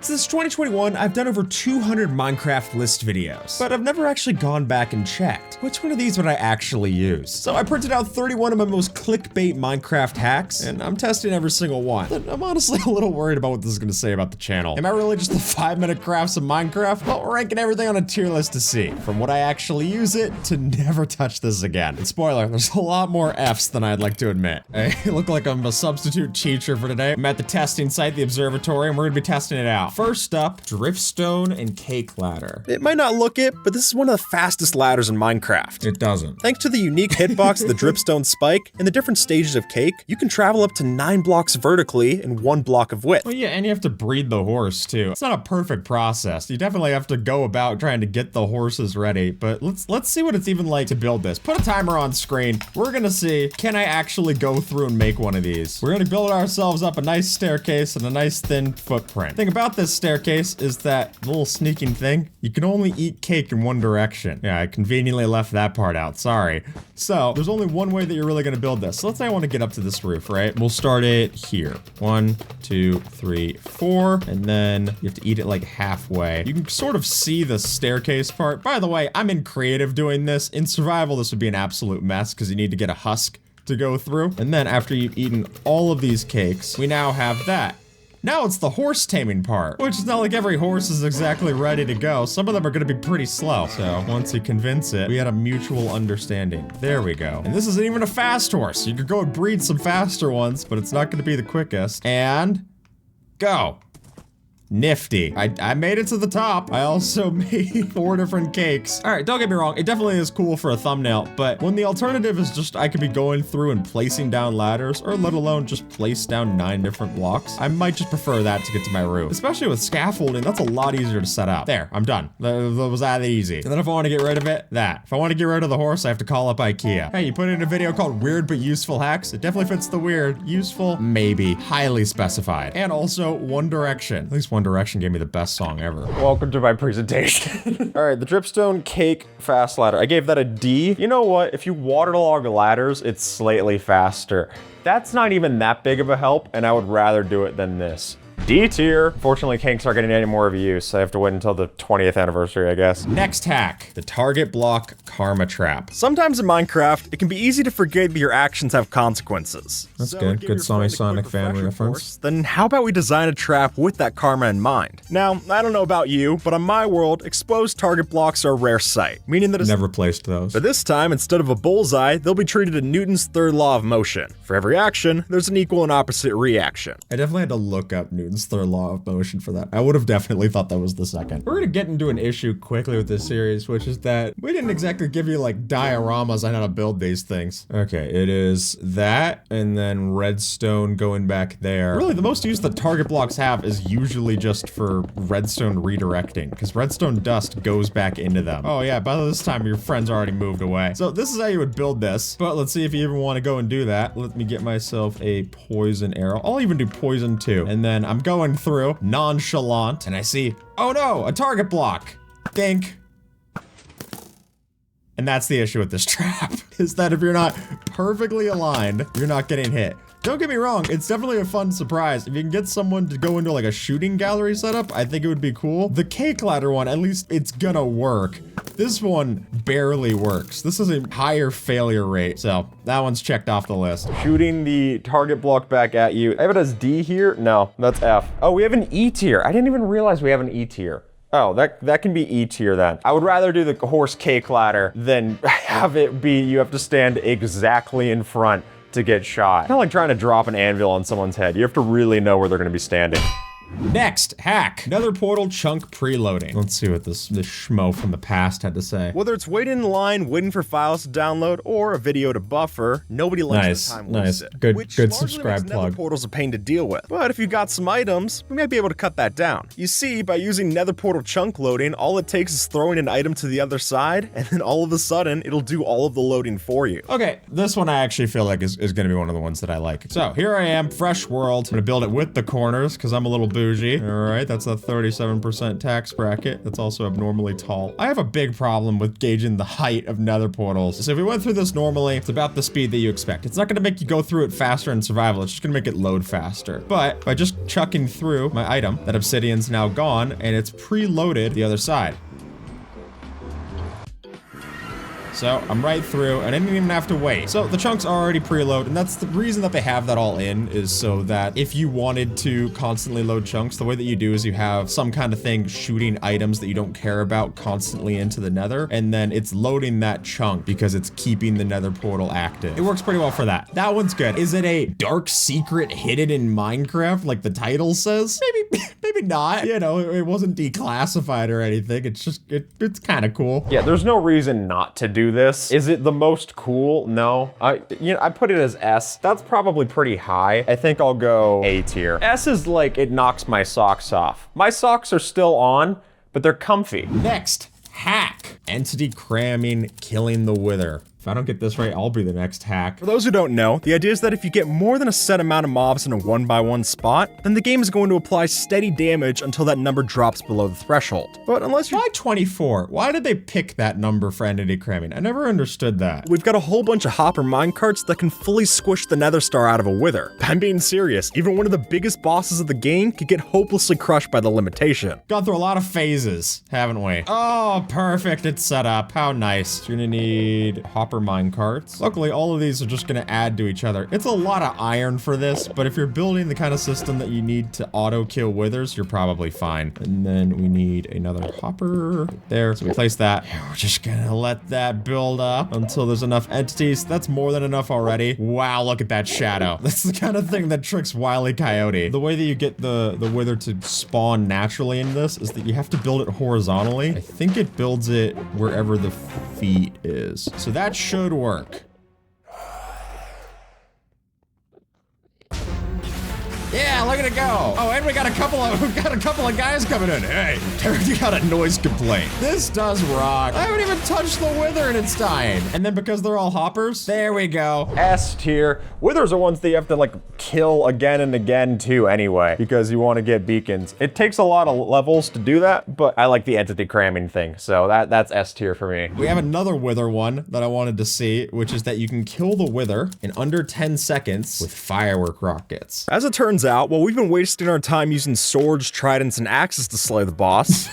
Since 2021, I've done over 200 Minecraft list videos, but I've never actually gone back and checked which one of these would I actually use. So I printed out 31 of my most clickbait Minecraft hacks, and I'm testing every single one. And I'm honestly a little worried about what this is gonna say about the channel. Am I really just the 5-minute crafts of Minecraft? Well, we're ranking everything on a tier list to see, from what I actually use it to never touch this again. And spoiler, there's a lot more F's than I'd like to admit. I look like I'm a substitute teacher for today. I'm at the testing site, the observatory, and we're gonna be testing it out. First up, Driftstone and Cake Ladder. It might not look it, but this is one of the fastest ladders in Minecraft. It doesn't. Thanks to the unique hitbox of the Dripstone spike and the different stages of Cake, you can travel up to 9 blocks vertically and 1 block of width. Well, yeah, and you have to breed the horse too. It's not a perfect process. You definitely have to go about trying to get the horses ready, but let's see what it's even like to build this. Put a timer on screen. We're gonna see, can I actually go through and make one of these? We're gonna build ourselves up a nice staircase and a nice thin footprint. Thing about this staircase is that little sneaking thing, you can only eat cake in one direction. Yeah, I conveniently left that part out, sorry. So, there's only one way that you're really gonna build this. So let's say I wanna get up to this roof, right? We'll start it here. 1, 2, 3, 4, and then you have to eat it like halfway. You can sort of see the staircase part. By the way, I'm in creative doing this. In survival, this would be an absolute mess because you need to get a husk to go through. And then after you've eaten all of these cakes, we now have that. Now it's the horse taming part, which is not like every horse is exactly ready to go. Some of them are gonna be pretty slow. So once you convince it, we had a mutual understanding. There we go. And this isn't even a fast horse. You could go and breed some faster ones, but it's not gonna be the quickest. And go. Nifty. I made it to the top. I also made 4 different cakes. All right, don't get me wrong. It definitely is cool for a thumbnail, but when the alternative is just I could be going through and placing down ladders, or let alone just place down 9 different blocks, I might just prefer that to get to my roof. Especially with scaffolding, that's a lot easier to set up. There, I'm done. That was that easy. And then if I want to get rid of it, that. If I want to get rid of the horse, I have to call up IKEA. Hey, you put in a video called Weird But Useful Hacks. It definitely fits the weird. Useful, maybe. Highly specified. And also One Direction. At least One Direction gave me the best song ever. Welcome to my presentation. All right, the Dripstone Cake Fast Ladder. I gave that a D. You know what? If you waterlog ladders, it's slightly faster. That's not even that big of a help, and I would rather do it than this. D tier. Unfortunately, cakes aren't getting any more of use, so I have to wait until the 20th anniversary, I guess. Next hack, the target block karma trap. Sometimes in Minecraft, it can be easy to forget that your actions have consequences. That's good. Good Sonic fan reference. Then how about we design a trap with that karma in mind? Now, I don't know about you, but on my world, exposed target blocks are a rare sight, meaning that it's never placed those. But this time, instead of a bullseye, they'll be treated in Newton's third law of motion. For every action, there's an equal and opposite reaction. I definitely had to look up Newton's third law of motion for that. I would have definitely thought that was the second. We're gonna get into an issue quickly with this series, which is that we didn't exactly give you like dioramas on how to build these things. Okay, it is that, and then redstone going back there. Really, the most use that target blocks have is usually just for redstone redirecting, because redstone dust goes back into them. Oh yeah, by this time your friends already moved away. So this is how you would build this, but let's see if you even want to go and do that. Let me get myself a poison arrow. I'll even do poison too, and then I'm going through nonchalant, and I see, oh no, a target block. Dink. And that's the issue with this trap, is that if you're not perfectly aligned, you're not getting hit. Don't get me wrong, it's definitely a fun surprise. If you can get someone to go into like a shooting gallery setup, I think it would be cool. The cake ladder one, at least it's gonna work. This one barely works. This is a higher failure rate, so that one's checked off the list. Shooting the target block back at you. I have it as D here? No, that's F. Oh, we have an E tier. I didn't even realize we have an E tier. Oh, that can be E tier then. I would rather do the horse cake ladder than have it be you have to stand exactly in front to get shot. Kind of like trying to drop an anvil on someone's head. You have to really know where they're gonna be standing. Next, hack. Nether portal chunk preloading. Let's see what this schmo from the past had to say. Whether it's waiting in line, waiting for files to download, or a video to buffer, nobody likes the time wasted. Good subscribe plug. Nether portal's a pain to deal with. But if you got some items, we might be able to cut that down. You see, by using nether portal chunk loading, all it takes is throwing an item to the other side, and then all of a sudden, it'll do all of the loading for you. Okay, this one I actually feel like is gonna be one of the ones that I like. So here I am, fresh world. I'm gonna build it with the corners, because I'm a little bit bougie. All right, that's a 37% tax bracket. That's also abnormally tall. I have a big problem with gauging the height of nether portals. So if we went through this normally, it's about the speed that you expect. It's not gonna make you go through it faster in survival. It's just gonna make it load faster. But by just chucking through my item, that obsidian's now gone and it's preloaded the other side. So I'm right through, and I didn't even have to wait. So the chunks are already preloaded, and that's the reason that they have that all in, is so that if you wanted to constantly load chunks, the way that you do is you have some kind of thing shooting items that you don't care about constantly into the nether, and then it's loading that chunk because it's keeping the nether portal active. It works pretty well for that. That one's good. Is it a dark secret hidden in Minecraft like the title says? Maybe not. You know, it wasn't declassified or anything. It's just, it's kind of cool. Yeah, there's no reason not to do this. Is it the most cool? No. I put it as S. That's probably pretty high. I think I'll go A tier. S is like, it knocks my socks off. My socks are still on, but they're comfy. Next, hack. Entity cramming, killing the wither. If I don't get this right, I'll be the next hack. For those who don't know, the idea is that if you get more than a set amount of mobs in a 1x1 spot, then the game is going to apply steady damage until that number drops below the threshold. But unless you're— Why 24? Why did they pick that number for entity cramming? I never understood that. We've got a whole bunch of hopper minecarts that can fully squish the nether star out of a wither. I'm being serious, even one of the biggest bosses of the game could get hopelessly crushed by the limitation. Gone through a lot of phases, haven't we? Oh, perfect, it's set up. How nice. You're gonna need hopper mine carts. Luckily, all of these are just gonna add to each other. It's a lot of iron for this, but if you're building the kind of system that you need to auto kill withers, you're probably fine. And then we need another hopper there. So we place that. And we're just gonna let that build up until there's enough entities. That's more than enough already. Wow, look at that shadow. That's the kind of thing that tricks Wile E. Coyote. The way that you get the wither to spawn naturally in this is that you have to build it horizontally. I think it builds it wherever the feet is. So that should work. Yeah, look at it go. Oh, and we got a couple of guys coming in. Hey, you got a noise complaint. This does rock. I haven't even touched the wither and it's dying. And then because they're all hoppers, there we go. S tier. Withers are ones that you have to like kill again and again too anyway, because you want to get beacons. It takes a lot of levels to do that, but I like the entity cramming thing. So that's S tier for me. We have another wither one that I wanted to see, which is that you can kill the wither in under 10 seconds with firework rockets. As it turns out, while we've been wasting our time using swords, tridents, and axes to slay the boss,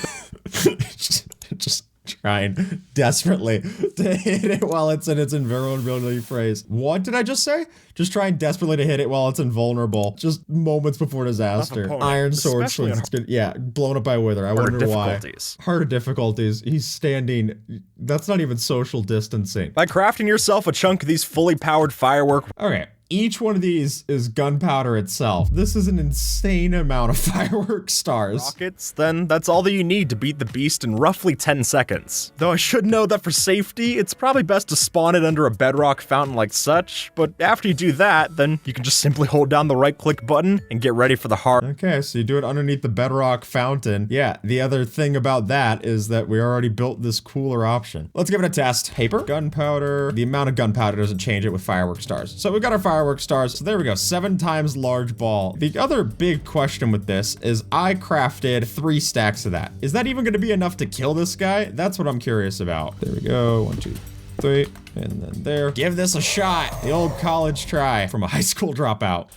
just trying desperately to hit it while it's in its invulnerability phase. What did I just say? Just trying desperately to hit it while it's invulnerable. Just moments before disaster. Iron sword swings. Yeah, blown up by a wither. I wonder why. Harder difficulties. He's standing. That's not even social distancing. By crafting yourself a chunk of these fully powered firework. Okay. Each one of these is gunpowder itself. This is an insane amount of firework stars. Rockets, then that's all that you need to beat the beast in roughly 10 seconds. Though I should know that for safety, it's probably best to spawn it under a bedrock fountain like such, but after you do that, then you can just simply hold down the right-click button and get ready for the hard— Okay, so you do it underneath the bedrock fountain. Yeah, the other thing about that is that we already built this cooler option. Let's give it a test. Paper, gunpowder. The amount of gunpowder doesn't change it with firework stars. So we got our firework stars. So there we go, 7 times large ball. The other big question with this is I crafted 3 stacks of that. Is that even gonna be enough to kill this guy? That's what I'm curious about. There we go, 1, 2, 3, and then there. Give this a shot. The old college try from a high school dropout.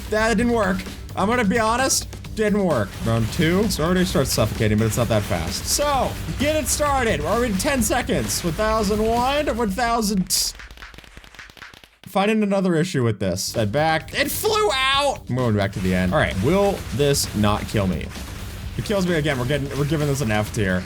That didn't work. I'm gonna be honest. Didn't work. Round 2. It's already starts suffocating, but it's not that fast. So, get it started. We're already 10 seconds. 1001, 1000. Finding another issue with this. Head back. It flew out. I'm going back to the end. All right. Will this not kill me? If it kills me again, we're giving this an F tier.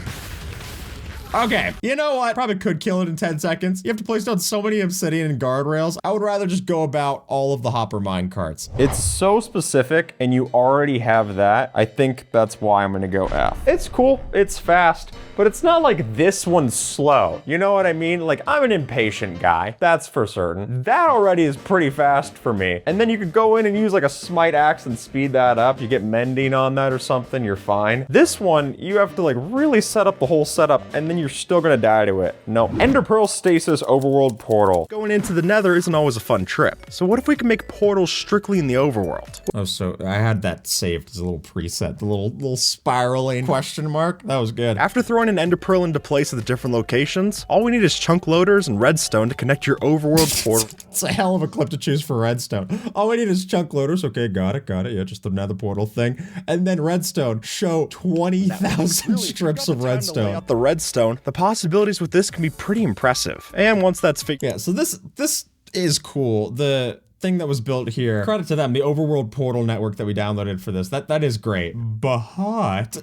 Okay, you know what? Probably could kill it in 10 seconds. You have to place down so many obsidian and guardrails. I would rather just go about all of the hopper mine carts. It's so specific and you already have that. I think that's why I'm gonna go F. It's cool, it's fast, but it's not like this one's slow. You know what I mean? Like, I'm an impatient guy, that's for certain. That already is pretty fast for me. And then you could go in and use like a smite axe and speed that up. You get mending on that or something, you're fine. This one, you have to like really set up the whole setup, and then you you're still gonna die to it. No. Ender Pearl Stasis Overworld Portal. Going into the Nether isn't always a fun trip. So what if we can make portals strictly in the overworld? Oh, so I had that saved as a little preset, the little spiraling question mark. That was good. After throwing an Ender Pearl into place at the different locations, all we need is chunk loaders and redstone to connect your overworld portal. It's a hell of a clip to choose for redstone. All we need is chunk loaders. Okay, got it. Yeah, just another portal thing. And then redstone. Show 20,000 strips of redstone. Lay out the redstone. The possibilities with this can be pretty impressive. And once that's figured, yeah, so this is cool. The thing that was built here, credit to them, the overworld portal network that we downloaded for this, that is great. But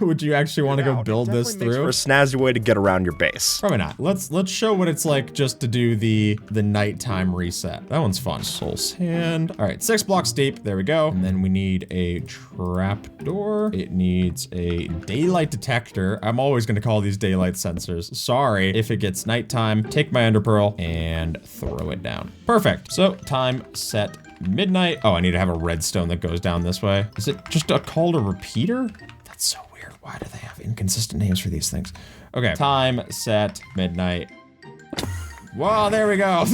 would you actually want to go build this through? For a snazzy way to get around your base. Probably not. Let's show what it's like just to do the nighttime reset. That one's fun. Soul sand. All right, 6 blocks deep. There we go. And then we need a trap door. It needs a daylight detector. I'm always going to call these daylight sensors. Sorry if it gets nighttime. Take my ender pearl and throw it down. Perfect. So time set midnight. Oh, I need to have a redstone that goes down this way. Is it just called a repeater? That's so weird. Why do they have inconsistent names for these things? Okay, time set midnight. Wow, there we go.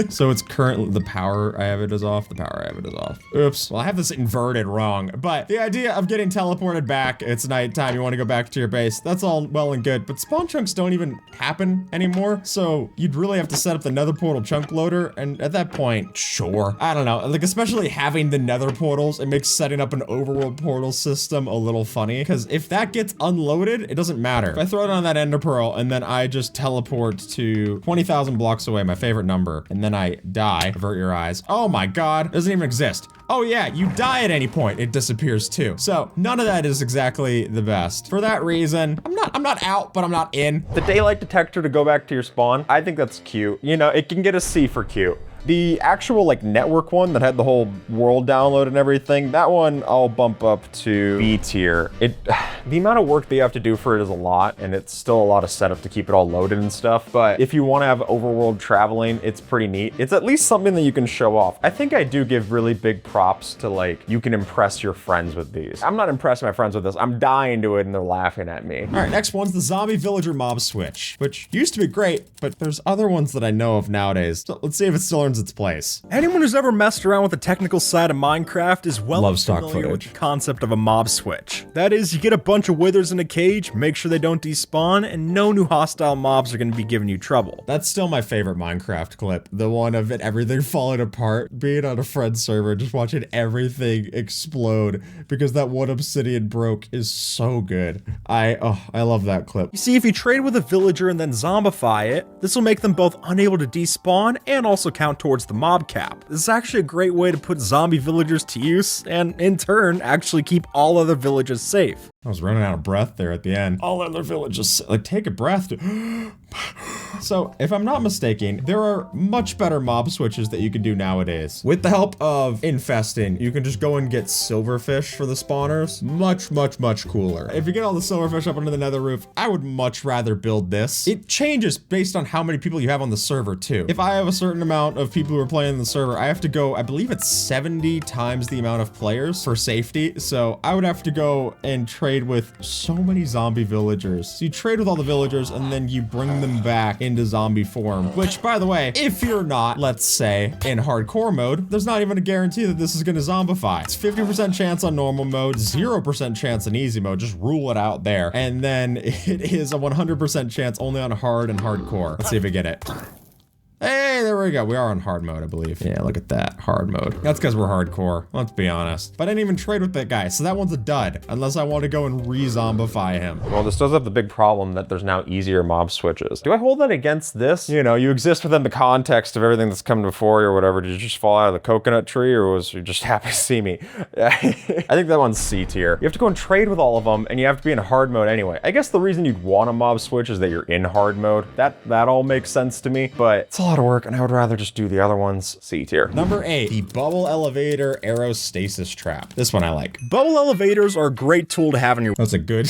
So it's currently, the power I have it is off. The power I have it is off. Oops. Well, I have this inverted wrong, but the idea of getting teleported back, it's nighttime, you want to go back to your base. That's all well and good, but spawn chunks don't even happen anymore. So you'd really have to set up the nether portal chunk loader. And at that point, sure. I don't know. Like, especially having the nether portals, it makes setting up an overworld portal system a little funny, because if that gets unloaded, it doesn't matter. If I throw it on that ender pearl and then I just teleport to 20,000 blocks away, my favorite number, and then I die, avert your eyes. Oh my God, it doesn't even exist. Oh yeah, you die at any point, it disappears too. So none of that is exactly the best. For that reason, I'm not out, but I'm not in. The daylight detector to go back to your spawn, I think that's cute. You know, it can get a C for cute. The actual like network one that had the whole world download and everything, that one I'll bump up to B tier. The amount of work that you have to do for it is a lot, and it's still a lot of setup to keep it all loaded and stuff. But if you want to have overworld traveling, it's pretty neat. It's at least something that you can show off. I think I do give really big props to, like, you can impress your friends with these. I'm not impressing my friends with this. I'm dying to it and they're laughing at me. All right, next one's the zombie villager mob switch, which used to be great, but there's other ones that I know of nowadays. So let's see if it still earns its place. Anyone who's ever messed around with the technical side of Minecraft is well Love stock familiar with footage. the concept of a mob switch. That is, you get a bunch of withers in a cage, make sure they don't despawn, and no new hostile mobs are going to be giving you trouble. That's still my favorite Minecraft clip. The one of it, everything falling apart, being on a friend's server, just watching everything explode because that one obsidian broke is so good. I love that clip. You see, if you trade with a villager and then zombify it, this will make them both unable to despawn and also count towards the mob cap. This is actually a great way to put zombie villagers to use and, in turn, actually keep all other villagers safe. I was running out of breath there at the end. All other villagers, like, take a breath. So, if I'm not mistaken, there are much better mob switches that you can do nowadays. With the help of infesting, you can just go and get silverfish for the spawners. Much cooler. If you get all the silverfish up under the nether roof, I would much rather build this. It changes based on how many people you have on the server too. If I have a certain amount of people who are playing the server, I have to go, I believe it's 70 times the amount of players for safety. So I would have to go and trade with so many zombie villagers. So you trade with all the villagers and then you bring them back into zombie form, which, by the way, if you're not, let's say, in hardcore mode, there's not even a guarantee that this is going to zombify. It's 50% chance on normal mode, 0% chance in easy mode. Just rule it out there. And then it is a 100% chance only on hard and hardcore. Let's see if we get it. Hey, there we go. We are on hard mode, I believe. Yeah, look at that. Hard mode. That's because we're hardcore. Let's be honest. But I didn't even trade with that guy, so that one's a dud. Unless I want to go and re-zombify him. Well, this does have the big problem that there's now easier mob switches. Do I hold that against this? You know, you exist within the context of everything that's come before you or whatever. Did you just fall out of the coconut tree, or was you just happy to see me? I think that one's C tier. You have to go and trade with all of them, and you have to be in hard mode anyway. I guess the reason you'd want a mob switch is that you're in hard mode. That all makes sense to me, but it's a lot of work, and I would rather just do the other ones C tier. Number 8, the bubble elevator aerostasis trap. This one I like. Bubble elevators are a great tool to have in your— That's a good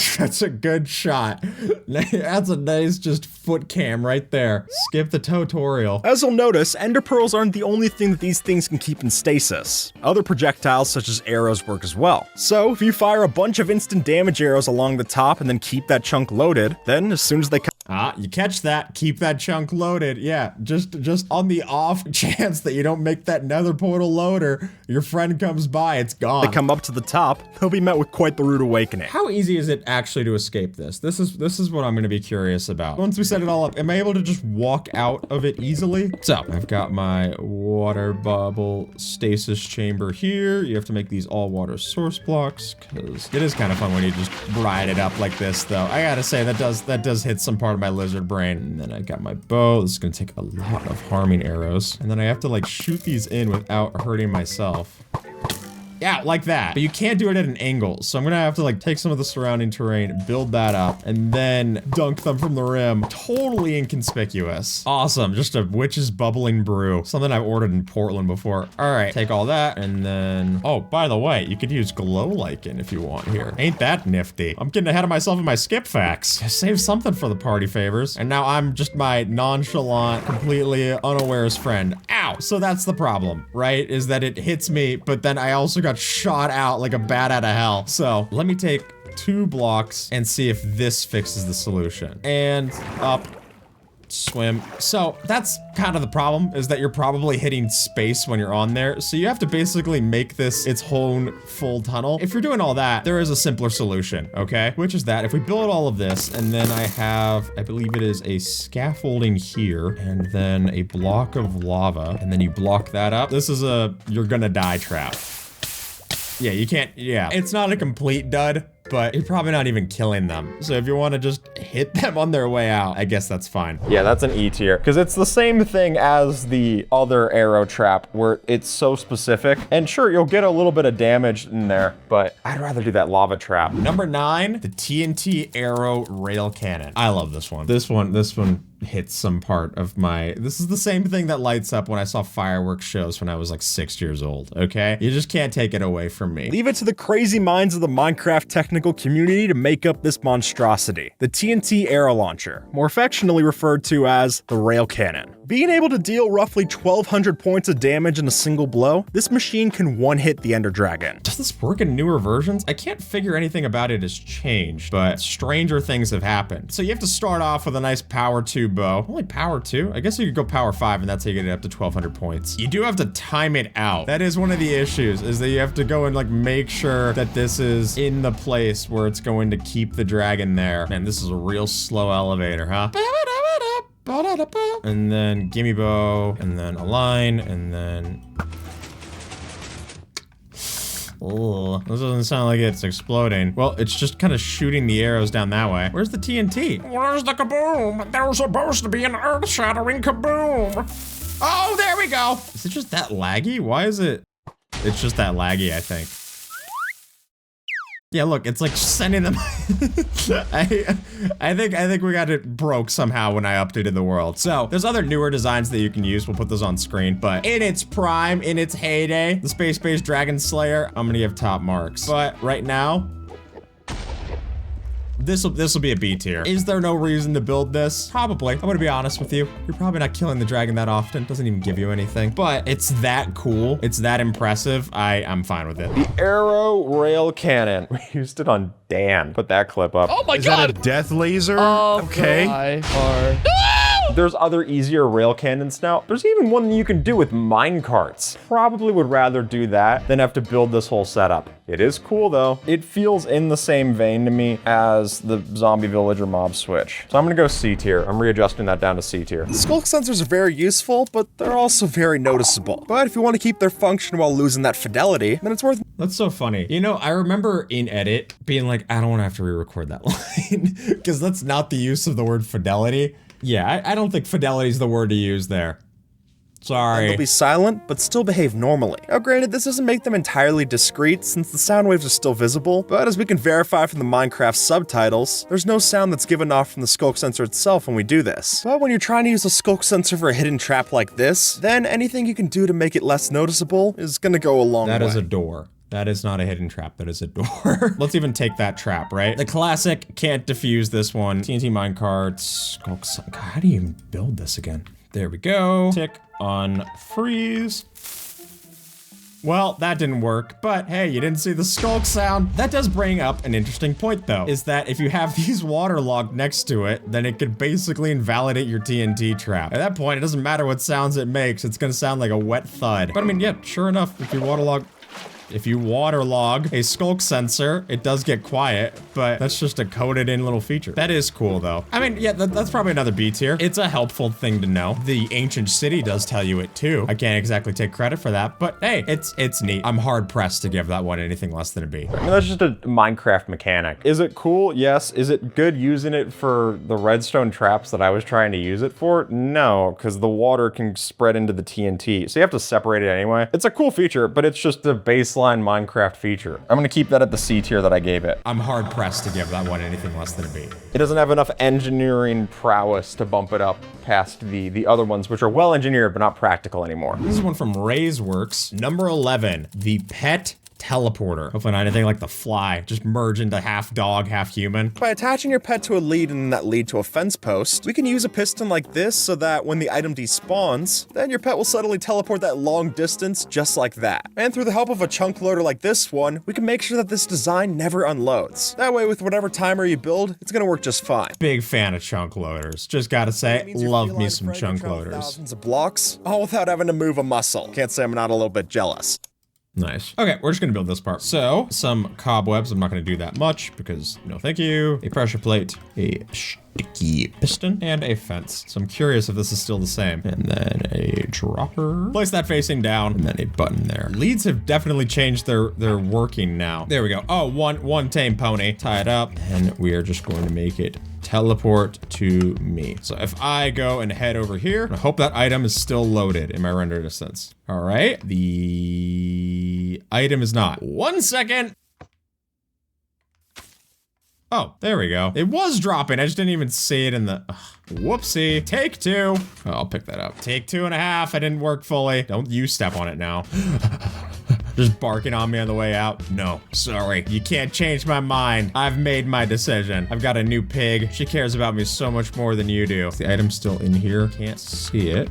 shot. That's a nice just foot cam right there. Skip the tutorial. As you'll notice, ender pearls aren't the only thing that these things can keep in stasis. Other projectiles such as arrows work as well. So if you fire a bunch of instant damage arrows along the top and then keep that chunk loaded, then as soon as they You catch that, keep that chunk loaded. Yeah, just on the off chance that you don't make that nether portal loader, your friend comes by, it's gone. come up to the top, they'll be met with quite the rude awakening. How easy is it actually to escape this? This is what I'm gonna be curious about. Once we set it all up, am I able to just walk out of it easily? So, I've got my water bubble stasis chamber here. You have to make these all water source blocks, because it is kind of fun when you just ride it up like this, though. I gotta say, that does hit some part of my lizard brain. And then I got my bow. This is gonna take a lot of harming arrows. And then I have to like shoot these in without hurting myself. Yeah, like that. But you can't do it at an angle. So I'm gonna have to like take some of the surrounding terrain, build that up, and then dunk them from the rim. Totally inconspicuous. Awesome, just a witch's bubbling brew. Something I've ordered in Portland before. All right, take all that, and then, oh, by the way, you could use glow lichen if you want here. Ain't that nifty? I'm getting ahead of myself in my skip facts. Save something for the party favors. And now I'm just my nonchalant, completely unawares friend. Ow, so that's the problem, right? Is that it hits me, but then I also got shot out like a bat out of hell. So let me take 2 blocks and see if this fixes the solution. And up, swim. So that's kind of the problem, is that you're probably hitting space when you're on there. So you have to basically make this its own full tunnel. If you're doing all that, there is a simpler solution, okay? Which is that if we build all of this, and then I have, I believe it is a scaffolding here, and then a block of lava, and then you block that up. This is a you're gonna die trap. Yeah, you can't, yeah. It's not a complete dud, but you're probably not even killing them. So if you want to just hit them on their way out, I guess that's fine. Yeah, that's an E tier, because it's the same thing as the other arrow trap, where it's so specific. And sure, you'll get a little bit of damage in there, but I'd rather do that lava trap. Number 9, the TNT arrow rail cannon. I love this one. This one hits some part of my, this is the same thing that lights up when I saw fireworks shows when I was like 6 years old, okay? You just can't take it away from me. Leave it to the crazy minds of the Minecraft technical community to make up this monstrosity. The TNT arrow launcher, more affectionately referred to as the rail cannon. Being able to deal roughly 1,200 points of damage in a single blow, this machine can one-hit the Ender Dragon. Does this work in newer versions? I can't figure anything about it has changed, but stranger things have happened. So you have to start off with a nice power 2 bow. Only power 2? I guess you could go power 5 and that's how you get it up to 1,200 points. You do have to time it out. That is one of the issues, is that you have to go and like make sure that this is in the place where it's going to keep the dragon there. Man, this is a real slow elevator, huh? And then gimme bow, and then align, and then... Oh, this doesn't sound like it's exploding. Well, it's just kind of shooting the arrows down that way. Where's the TNT? Where's the kaboom? There was supposed to be an earth-shattering kaboom. Oh, there we go. Is it just that laggy? Why is it? It's just that laggy, I think. Yeah, look, it's like sending them. I think we got it broke somehow when I updated the world. So there's other newer designs that you can use. We'll put those on screen, but in its prime, in its heyday, the space-based dragon slayer, I'm gonna give top marks. But right now, this will be a B tier. Is there no reason to build this? Probably. I'm gonna be honest with you. You're probably not killing the dragon that often. Doesn't even give you anything. But it's that cool. It's that impressive. I'm fine with it. The arrow rail cannon. We used it on Dan. Put that clip up. Oh my Is god! that a death laser? Okay. There's other easier rail cannons now. There's even one that you can do with mine carts. Probably would rather do that than have to build this whole setup. It is cool though. It feels in the same vein to me as the zombie villager mob switch. So I'm gonna go C tier. I'm readjusting that down to C tier. Skulk sensors are very useful, but they're also very noticeable. But if you want to keep their function while losing that fidelity, then it's worth. That's so funny. You know, I remember in edit being like, I don't want to have to re-record that line because that's not the use of the word fidelity. Yeah, I don't think fidelity is the word to use there. Sorry. They'll be silent, but still behave normally. Now granted, this doesn't make them entirely discreet since the sound waves are still visible, but as we can verify from the Minecraft subtitles, there's no sound that's given off from the skulk sensor itself when we do this. But when you're trying to use a skulk sensor for a hidden trap like this, then anything you can do to make it less noticeable is gonna go a long way. That is a door. That is not a hidden trap, that is a door. Let's even take that trap, right? The classic, can't defuse this one. TNT minecarts, skulks. God, how do you even build this again? There we go. Tick on freeze. Well, that didn't work, but hey, you didn't see the skulk sound. That does bring up an interesting point though, is that if you have these waterlogged next to it, then it could basically invalidate your TNT trap. At that point, it doesn't matter what sounds it makes, it's gonna sound like a wet thud. But I mean, yeah, sure enough, if you waterlog a skulk sensor, it does get quiet, but that's just a coded in little feature. That is cool though. I mean, yeah, that's probably another B tier. It's a helpful thing to know. The ancient city does tell you it too. I can't exactly take credit for that, but hey, it's neat. I'm hard pressed to give that one anything less than a B. I mean, that's just a Minecraft mechanic. Is it cool? Yes. Is it good using it for the redstone traps that I was trying to use it for? No, because the water can spread into the TNT, so you have to separate it anyway. It's a cool feature, but it's just a baseline Minecraft feature. I'm gonna keep that at the C tier that I gave it. I'm hard pressed to give that one anything less than a B. It doesn't have enough engineering prowess to bump it up past the other ones, which are well engineered but not practical anymore. This is one from Ray's Works. Number 11, the pet teleporter. Hopefully not anything like the fly, just merge into half dog, half human. By attaching your pet to a lead and that lead to a fence post, we can use a piston like this so that when the item despawns, then your pet will suddenly teleport that long distance just like that. And through the help of a chunk loader like this one, we can make sure that this design never unloads. That way with whatever timer you build, it's gonna work just fine. Big fan of chunk loaders. Just gotta say, love me some chunk loaders. Thousands of blocks, all without having to move a muscle. Can't say I'm not a little bit jealous. Nice. Okay, we're just gonna build this part. So, some cobwebs. I'm not gonna do that much because no thank you. A pressure plate, a sticky piston, and a fence. So I'm curious if this is still the same. And then a dropper. Place that facing down, and then a button there. Leads have definitely changed their working now. There we go. Oh, one tame pony. Tie it up, and we are just going to make it teleport to me. So if I go and head over here, I hope that item is still loaded in my render distance. All right, the item is not. 1 second. Oh, there we go. It was dropping. I just didn't even see it in the, whoopsie. Take two. Oh, I'll pick that up. Take 2.5. I didn't work fully. Don't you step on it now. Just barking on me on the way out. No, sorry. You can't change my mind. I've made my decision. I've got a new pig. She cares about me so much more than you do. Is the item still in here? Can't see it.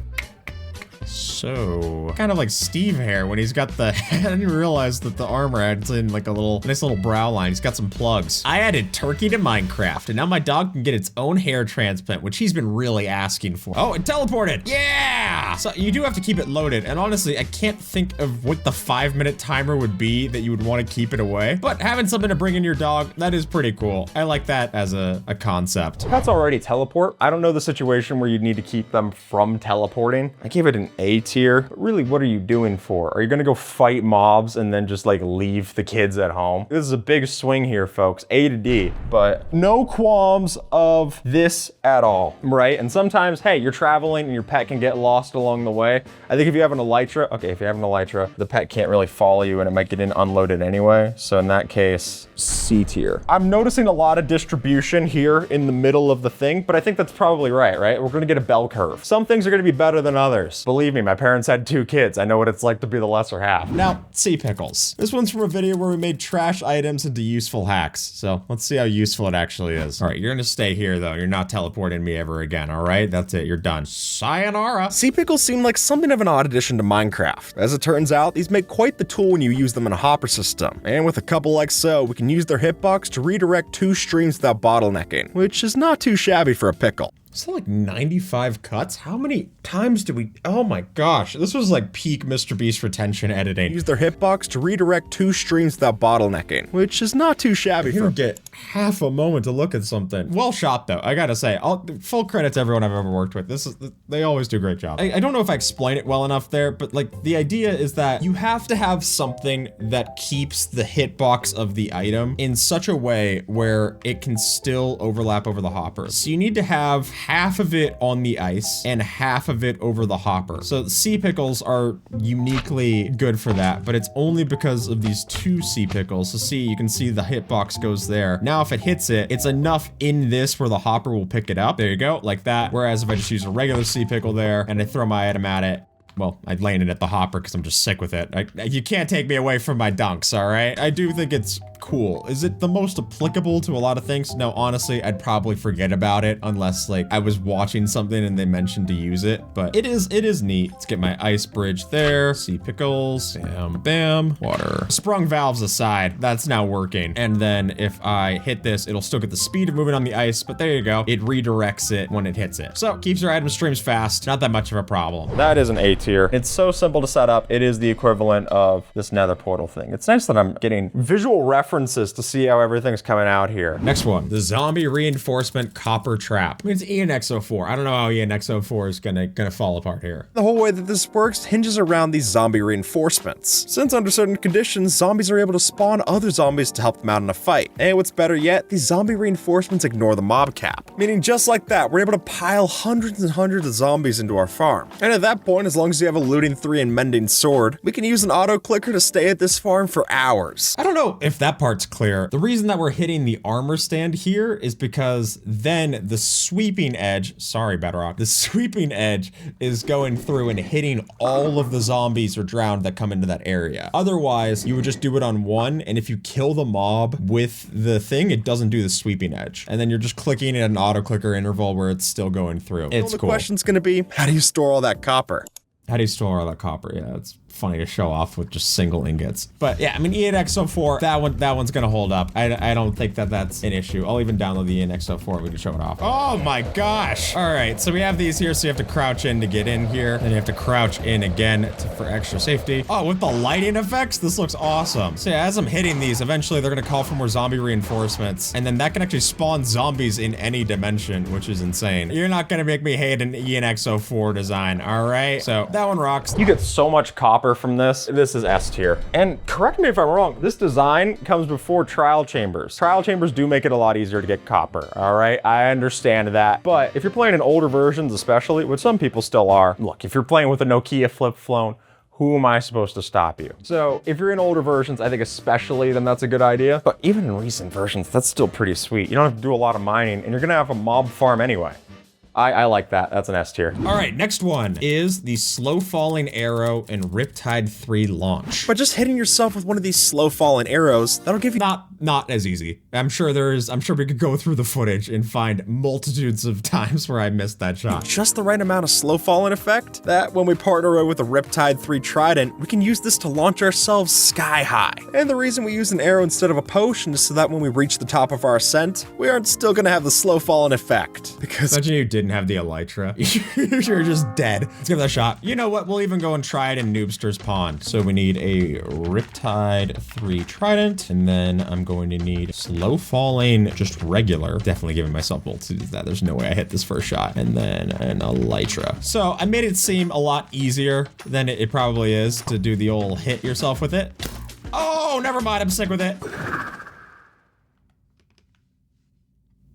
So, kind of like Steve hair when he's got the, I didn't realize that the armor adds in like a nice little brow line. He's got some plugs. I added turkey to Minecraft and now my dog can get its own hair transplant, which he's been really asking for. Oh, it teleported. Yeah. So you do have to keep it loaded. And honestly, I can't think of what the 5-minute timer would be that you would want to keep it away. But having something to bring in your dog, that is pretty cool. I like that as a concept. Pets already teleport. I don't know the situation where you'd need to keep them from teleporting. I gave it an A tier. But really, what are you doing for? Are you gonna go fight mobs and then just like leave the kids at home? This is a big swing here, folks. A to D, but no qualms of this at all, right? And sometimes, hey, you're traveling and your pet can get lost along the way. I think if you have an elytra, okay, if you have an elytra, the pet can't really follow you and it might get in unloaded anyway. So in that case, C tier. I'm noticing a lot of distribution here in the middle of the thing, but I think that's probably right? We're gonna get a bell curve. Some things are gonna be better than others. Believe me, my parents had 2 kids. I know what it's like to be the lesser half. Now, Sea Pickles. This one's from a video where we made trash items into useful hacks. So let's see how useful it actually is. All right, you're gonna stay here though. You're not teleporting me ever again, all right? That's it, you're done. Sayonara. Sea Pickles seem like something of an odd addition to Minecraft. As it turns out, these make quite the tool when you use them in a hopper system. And with a couple like so, we can use their hitbox to redirect 2 streams without bottlenecking, which is not too shabby for a pickle. Is that like 95 cuts? How many times did we, oh my gosh, this was like peak Mr. Beast retention editing. Use their hitbox to redirect 2 streams without bottlenecking, which is not too shabby for get half a moment to look at something. Well shot though, I gotta say. Full credit to everyone I've ever worked with. They always do a great job. I don't know if I explain it well enough there, but like the idea is that you have to have something that keeps the hitbox of the item in such a way where it can still overlap over the hopper. So you need to have half of it on the ice and half of it over the hopper. So sea pickles are uniquely good for that, but it's only because of these two sea pickles. So see, you can see the hitbox goes there. Now if it hits it, it's enough in this where the hopper will pick it up. There you go, like that. Whereas if I just use a regular sea pickle there and I throw my item at it, well, I landed at the hopper because I'm just sick with it. You can't take me away from my dunks, all right? I do think it's cool. Is it the most applicable to a lot of things? No, honestly, I'd probably forget about it unless like I was watching something and they mentioned to use it, but it is neat. Let's get my ice bridge there. Sea pickles, bam, bam, water. Sprung valves aside, that's now working. And then if I hit this, it'll still get the speed of moving on the ice, but there you go. It redirects it when it hits it. So keeps your item streams fast. Not that much of a problem. That is an A tier. It's so simple to set up. It is the equivalent of this nether portal thing. It's nice that I'm getting visual references to see how everything's coming out here. Next one, the zombie reinforcement copper trap. I mean, it's ENX04. I don't know how ENX04 is gonna fall apart here. The whole way that this works hinges around these zombie reinforcements. Since under certain conditions, zombies are able to spawn other zombies to help them out in a fight. And what's better yet, these zombie reinforcements ignore the mob cap. Meaning just like that, we're able to pile hundreds and hundreds of zombies into our farm. And at that point, as long as you have a looting 3 and mending sword, we can use an auto clicker to stay at this farm for hours. I don't know if that part's clear. The reason that we're hitting the armor stand here is because then the sweeping edge, sorry Bedrock, the sweeping edge is going through and hitting all of the zombies or drowned that come into that area. Otherwise, you would just do it on one, and if you kill the mob with the thing, it doesn't do the sweeping edge. And then you're just clicking at an auto clicker interval where it's still going through. It's The cool. question's gonna be, how do you store all that copper? How do you store all that copper? Yeah, it's funny to show off with just single ingots. But yeah, I mean, ENX04, that one's gonna hold up. I don't think that that's an issue. I'll even download the ENX04 and we can show it off. Oh my gosh. All right, so we have these here, so you have to crouch in to get in here. Then you have to crouch in again for extra safety. Oh, with the lighting effects, this looks awesome. So yeah, as I'm hitting these, eventually they're gonna call for more zombie reinforcements. And then that can actually spawn zombies in any dimension, which is insane. You're not gonna make me hate an ENX04 design, all right? So that one rocks. You get so much copper from this. This is S tier. And correct me if I'm wrong, this design comes before trial chambers. Trial chambers do make it a lot easier to get copper, all right? I understand that. But if you're playing in older versions especially, which some people still are, look, if you're playing with a Nokia flip phone, who am I supposed to stop you? So if you're in older versions, I think especially, then that's a good idea. But even in recent versions, that's still pretty sweet. You don't have to do a lot of mining and you're gonna have a mob farm anyway. I like that. That's an S tier. All right, next one is the slow falling arrow and Riptide 3 launch. But just hitting yourself with one of these slow falling arrows, that'll give you Not as easy. I'm sure we could go through the footage and find multitudes of times where I missed that shot. just the right amount of slow falling effect that when we partner with a Riptide 3 Trident, we can use this to launch ourselves sky high. And the reason we use an arrow instead of a potion is so that when we reach the top of our ascent, we aren't still gonna have the slow falling effect. Because imagine you didn't have the elytra. You're just dead. Let's give that a shot. You know what? We'll even go and try it in Noobster's Pond. So we need a Riptide 3 Trident, and then I'm going to need slow falling, just regular. Definitely giving myself multitudes of that. There's no way I hit this first shot. And then an elytra. So I made it seem a lot easier than it probably is to do the old hit yourself with it. Oh, never mind. I'm sick with it.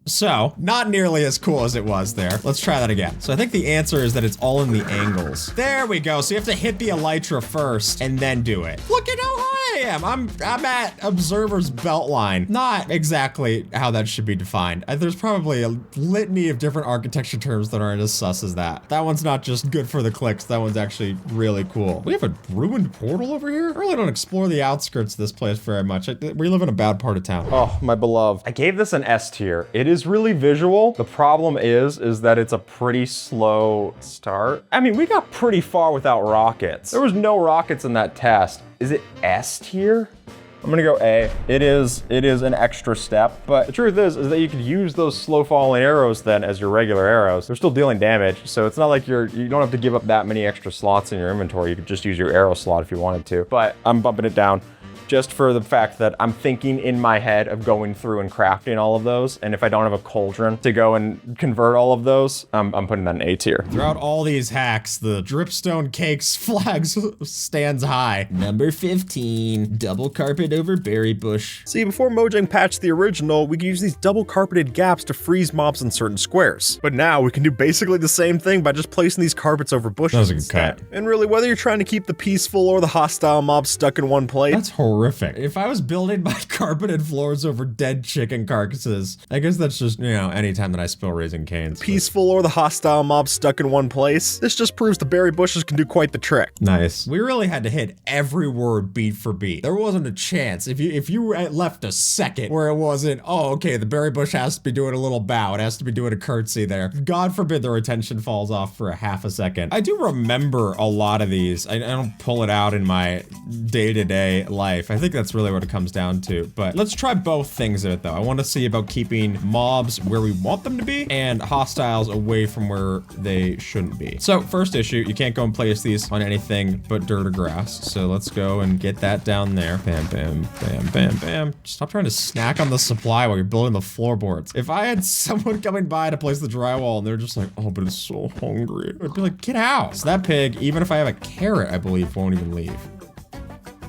So, not nearly as cool as it was there. Let's try that again. So I think the answer is that it's all in the angles. There we go. So you have to hit the elytra first and then do it. Look at how high I am. I'm at observer's belt line. Not exactly how that should be defined. There's probably a litany of different architecture terms that aren't as sus as that. That one's not just good for the clicks. That one's actually really cool. We have a ruined portal over here? I really don't explore the outskirts of this place very much. We live in a bad part of town. Oh, my beloved. I gave this an S tier. It is really visual. The problem is that it's a pretty slow start. I mean, we got pretty far without rockets. There was no rockets in that test. Is it S tier? I'm gonna go A. It is an extra step, but the truth is that you could use those slow falling arrows then as your regular arrows. They're still dealing damage, so it's not like you don't have to give up that many extra slots in your inventory. You could just use your arrow slot if you wanted to, but I'm bumping it down. just for the fact that I'm thinking in my head of going through and crafting all of those. And if I don't have a cauldron to go and convert all of those, I'm putting that in A tier. Throughout all these hacks, the dripstone cakes flags stands high. Number 15, double carpet over berry bush. See, before Mojang patched the original, we could use these double carpeted gaps to freeze mobs in certain squares. But now we can do basically the same thing by just placing these carpets over bushes That was a good instead. cut. And really, whether you're trying to keep the peaceful or the hostile mobs stuck in one place, That's horrific. If I was building my carpeted floors over dead chicken carcasses, I guess that's just, you know, anytime that I spill Raising Cane's. peaceful or the hostile mobs stuck in one place, this just proves the berry bushes can do quite the trick. Nice. We really had to hit every word beat for beat. There wasn't a chance. If you left a second where it wasn't, oh, okay, the berry bush has to be doing a little bow. It has to be doing a curtsy there. God forbid the retention falls off for a half a second. I do remember a lot of these. I don't pull it out in my day-to-day life. I think that's really what it comes down to. But let's try both things of it, though. I want to see about keeping mobs where we want them to be and hostiles away from where they shouldn't be. So first issue, you can't go and place these on anything but dirt or grass. So let's go and get that down there. Bam, bam, bam, bam, bam. Stop trying to snack on the supply while you're building the floorboards. If I had someone coming by to place the drywall and they're just like, oh, but it's so hungry, I'd be like, get out. So that pig, even if I have a carrot, I believe, won't even leave.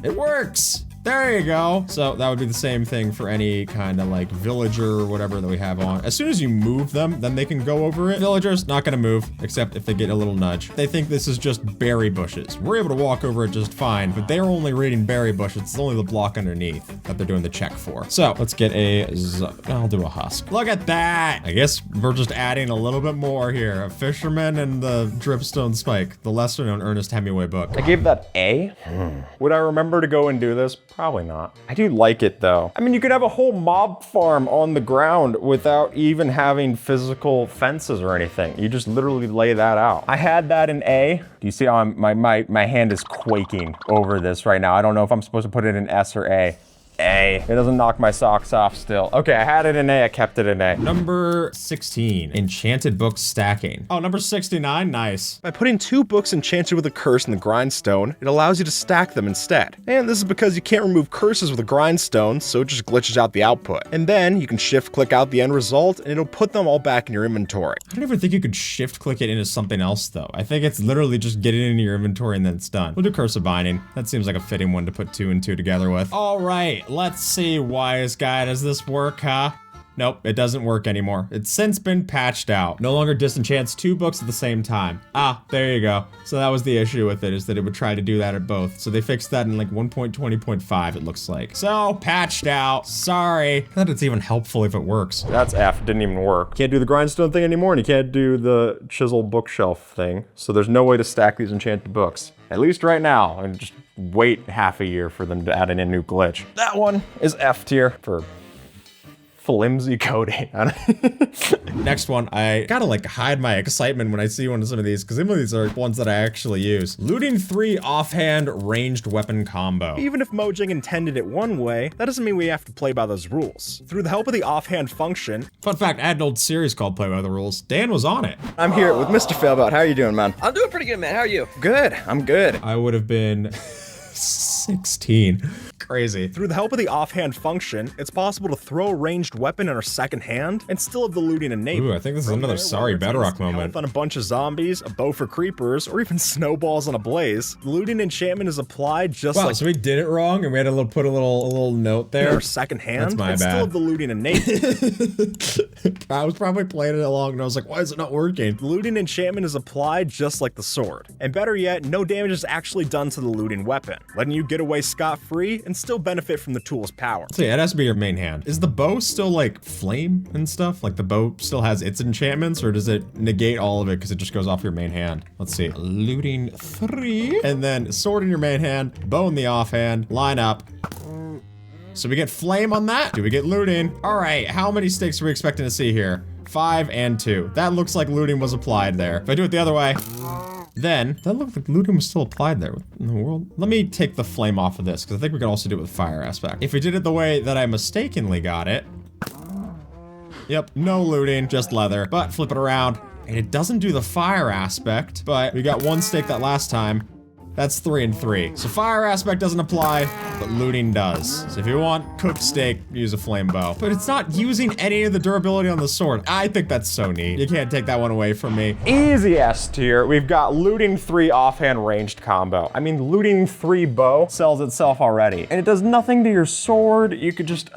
It works. There you go. So that would be the same thing for any kind of like villager or whatever that we have on. As soon as you move them, then they can go over it. Villagers not gonna move, except if they get a little nudge. They think this is just berry bushes. We're able to walk over it just fine, but they're only reading berry bushes. It's only the block underneath that they're doing the check for. So let's get I'll do a husk. Look at that. I guess we're just adding a little bit more here. A fisherman and the dripstone spike, the lesser known Ernest Hemingway book. I gave that A. Would I remember to go and do this? Probably not. I do like it though. I mean, you could have a whole mob farm on the ground without even having physical fences or anything. You just literally lay that out. I had that in A. Do you see how my hand is quaking over this right now? I don't know if I'm supposed to put it in S or A. A. It doesn't knock my socks off still. Okay, I had it in A, I kept it in A. Number 16, enchanted book stacking. Oh, number 69, nice. By putting 2 books enchanted with a curse in the grindstone, it allows you to stack them instead. And this is because you can't remove curses with a grindstone, so it just glitches out the output. And then you can shift click out the end result and it'll put them all back in your inventory. I don't even think you could shift click it into something else though. I think it's literally just get it into your inventory and then it's done. We'll do cursive binding. That seems like a fitting one to put 2 and 2 together with. All right, let's see, wise guy, does this work, huh? Nope, it doesn't work anymore. It's since been patched out. No longer disenchants 2 books at the same time. Ah, there you go. So that was the issue with it, is that it would try to do that at both. So they fixed that in like 1.20.5, it looks like. So, patched out. Sorry. Not that it's even helpful if it works. That's F, didn't even work. Can't do the grindstone thing anymore, and you can't do the chisel bookshelf thing. So there's no way to stack these enchanted books. At least right now, and just wait half a year for them to add in a new glitch. That one is F tier for flimsy coding. Next one, I gotta like hide my excitement when I see one of some of these, because some of these are ones that I actually use. Looting 3 offhand ranged weapon combo. Even if Mojang intended it one way, that doesn't mean we have to play by those rules. Through the help of the offhand function, Fun fact, I had an old series called Play by the Rules. Dan was on it. I'm here with Mr. Failbout. How are you doing, man? I'm doing pretty good, man. How are you? Good. I'm good. I would have been 16. Crazy. through the help of the offhand function, it's possible to throw a ranged weapon in our second hand and still have the looting enabled. Ooh, I think this is From another there, sorry whether it's Bedrock instant moment. health on a bunch of zombies, a bow for creepers, or even snowballs on a blaze, the looting enchantment is applied just Wow, like so we did it wrong and we had to put a little note in there. our second hand That's my and still bad. have the looting enabled. I was probably playing it along and I was like, why is it not working? The looting enchantment is applied just like the sword. And better yet, no damage is actually done to the looting weapon, letting you get away scot-free and still benefit from the tool's power. So yeah, it has to be your main hand. Is the bow still like flame and stuff? Like the bow still has its enchantments, or does it negate all of it because it just goes off your main hand? Let's see. Looting 3. And then sword in your main hand, bow in the offhand, line up. So we get flame on that. Do we get looting? All right, how many stakes are we expecting to see here? 5 and 2. That looks like looting was applied there. If I do it the other way, then that looked like looting was still applied there. What in the world? Let me take the flame off of this, because I think we can also do it with fire aspect. If we did it the way that I mistakenly got it, yep, no looting, just leather. But flip it around, and it doesn't do the fire aspect, but we got 1 stake that last time. That's 3 and 3. So fire aspect doesn't apply, but looting does. So if you want cooked steak, use a flame bow. But it's not using any of the durability on the sword. I think that's so neat. You can't take that one away from me. Easy S tier. We've got looting 3 offhand ranged combo. I mean, looting 3 bow sells itself already. And it does nothing to your sword. You could just,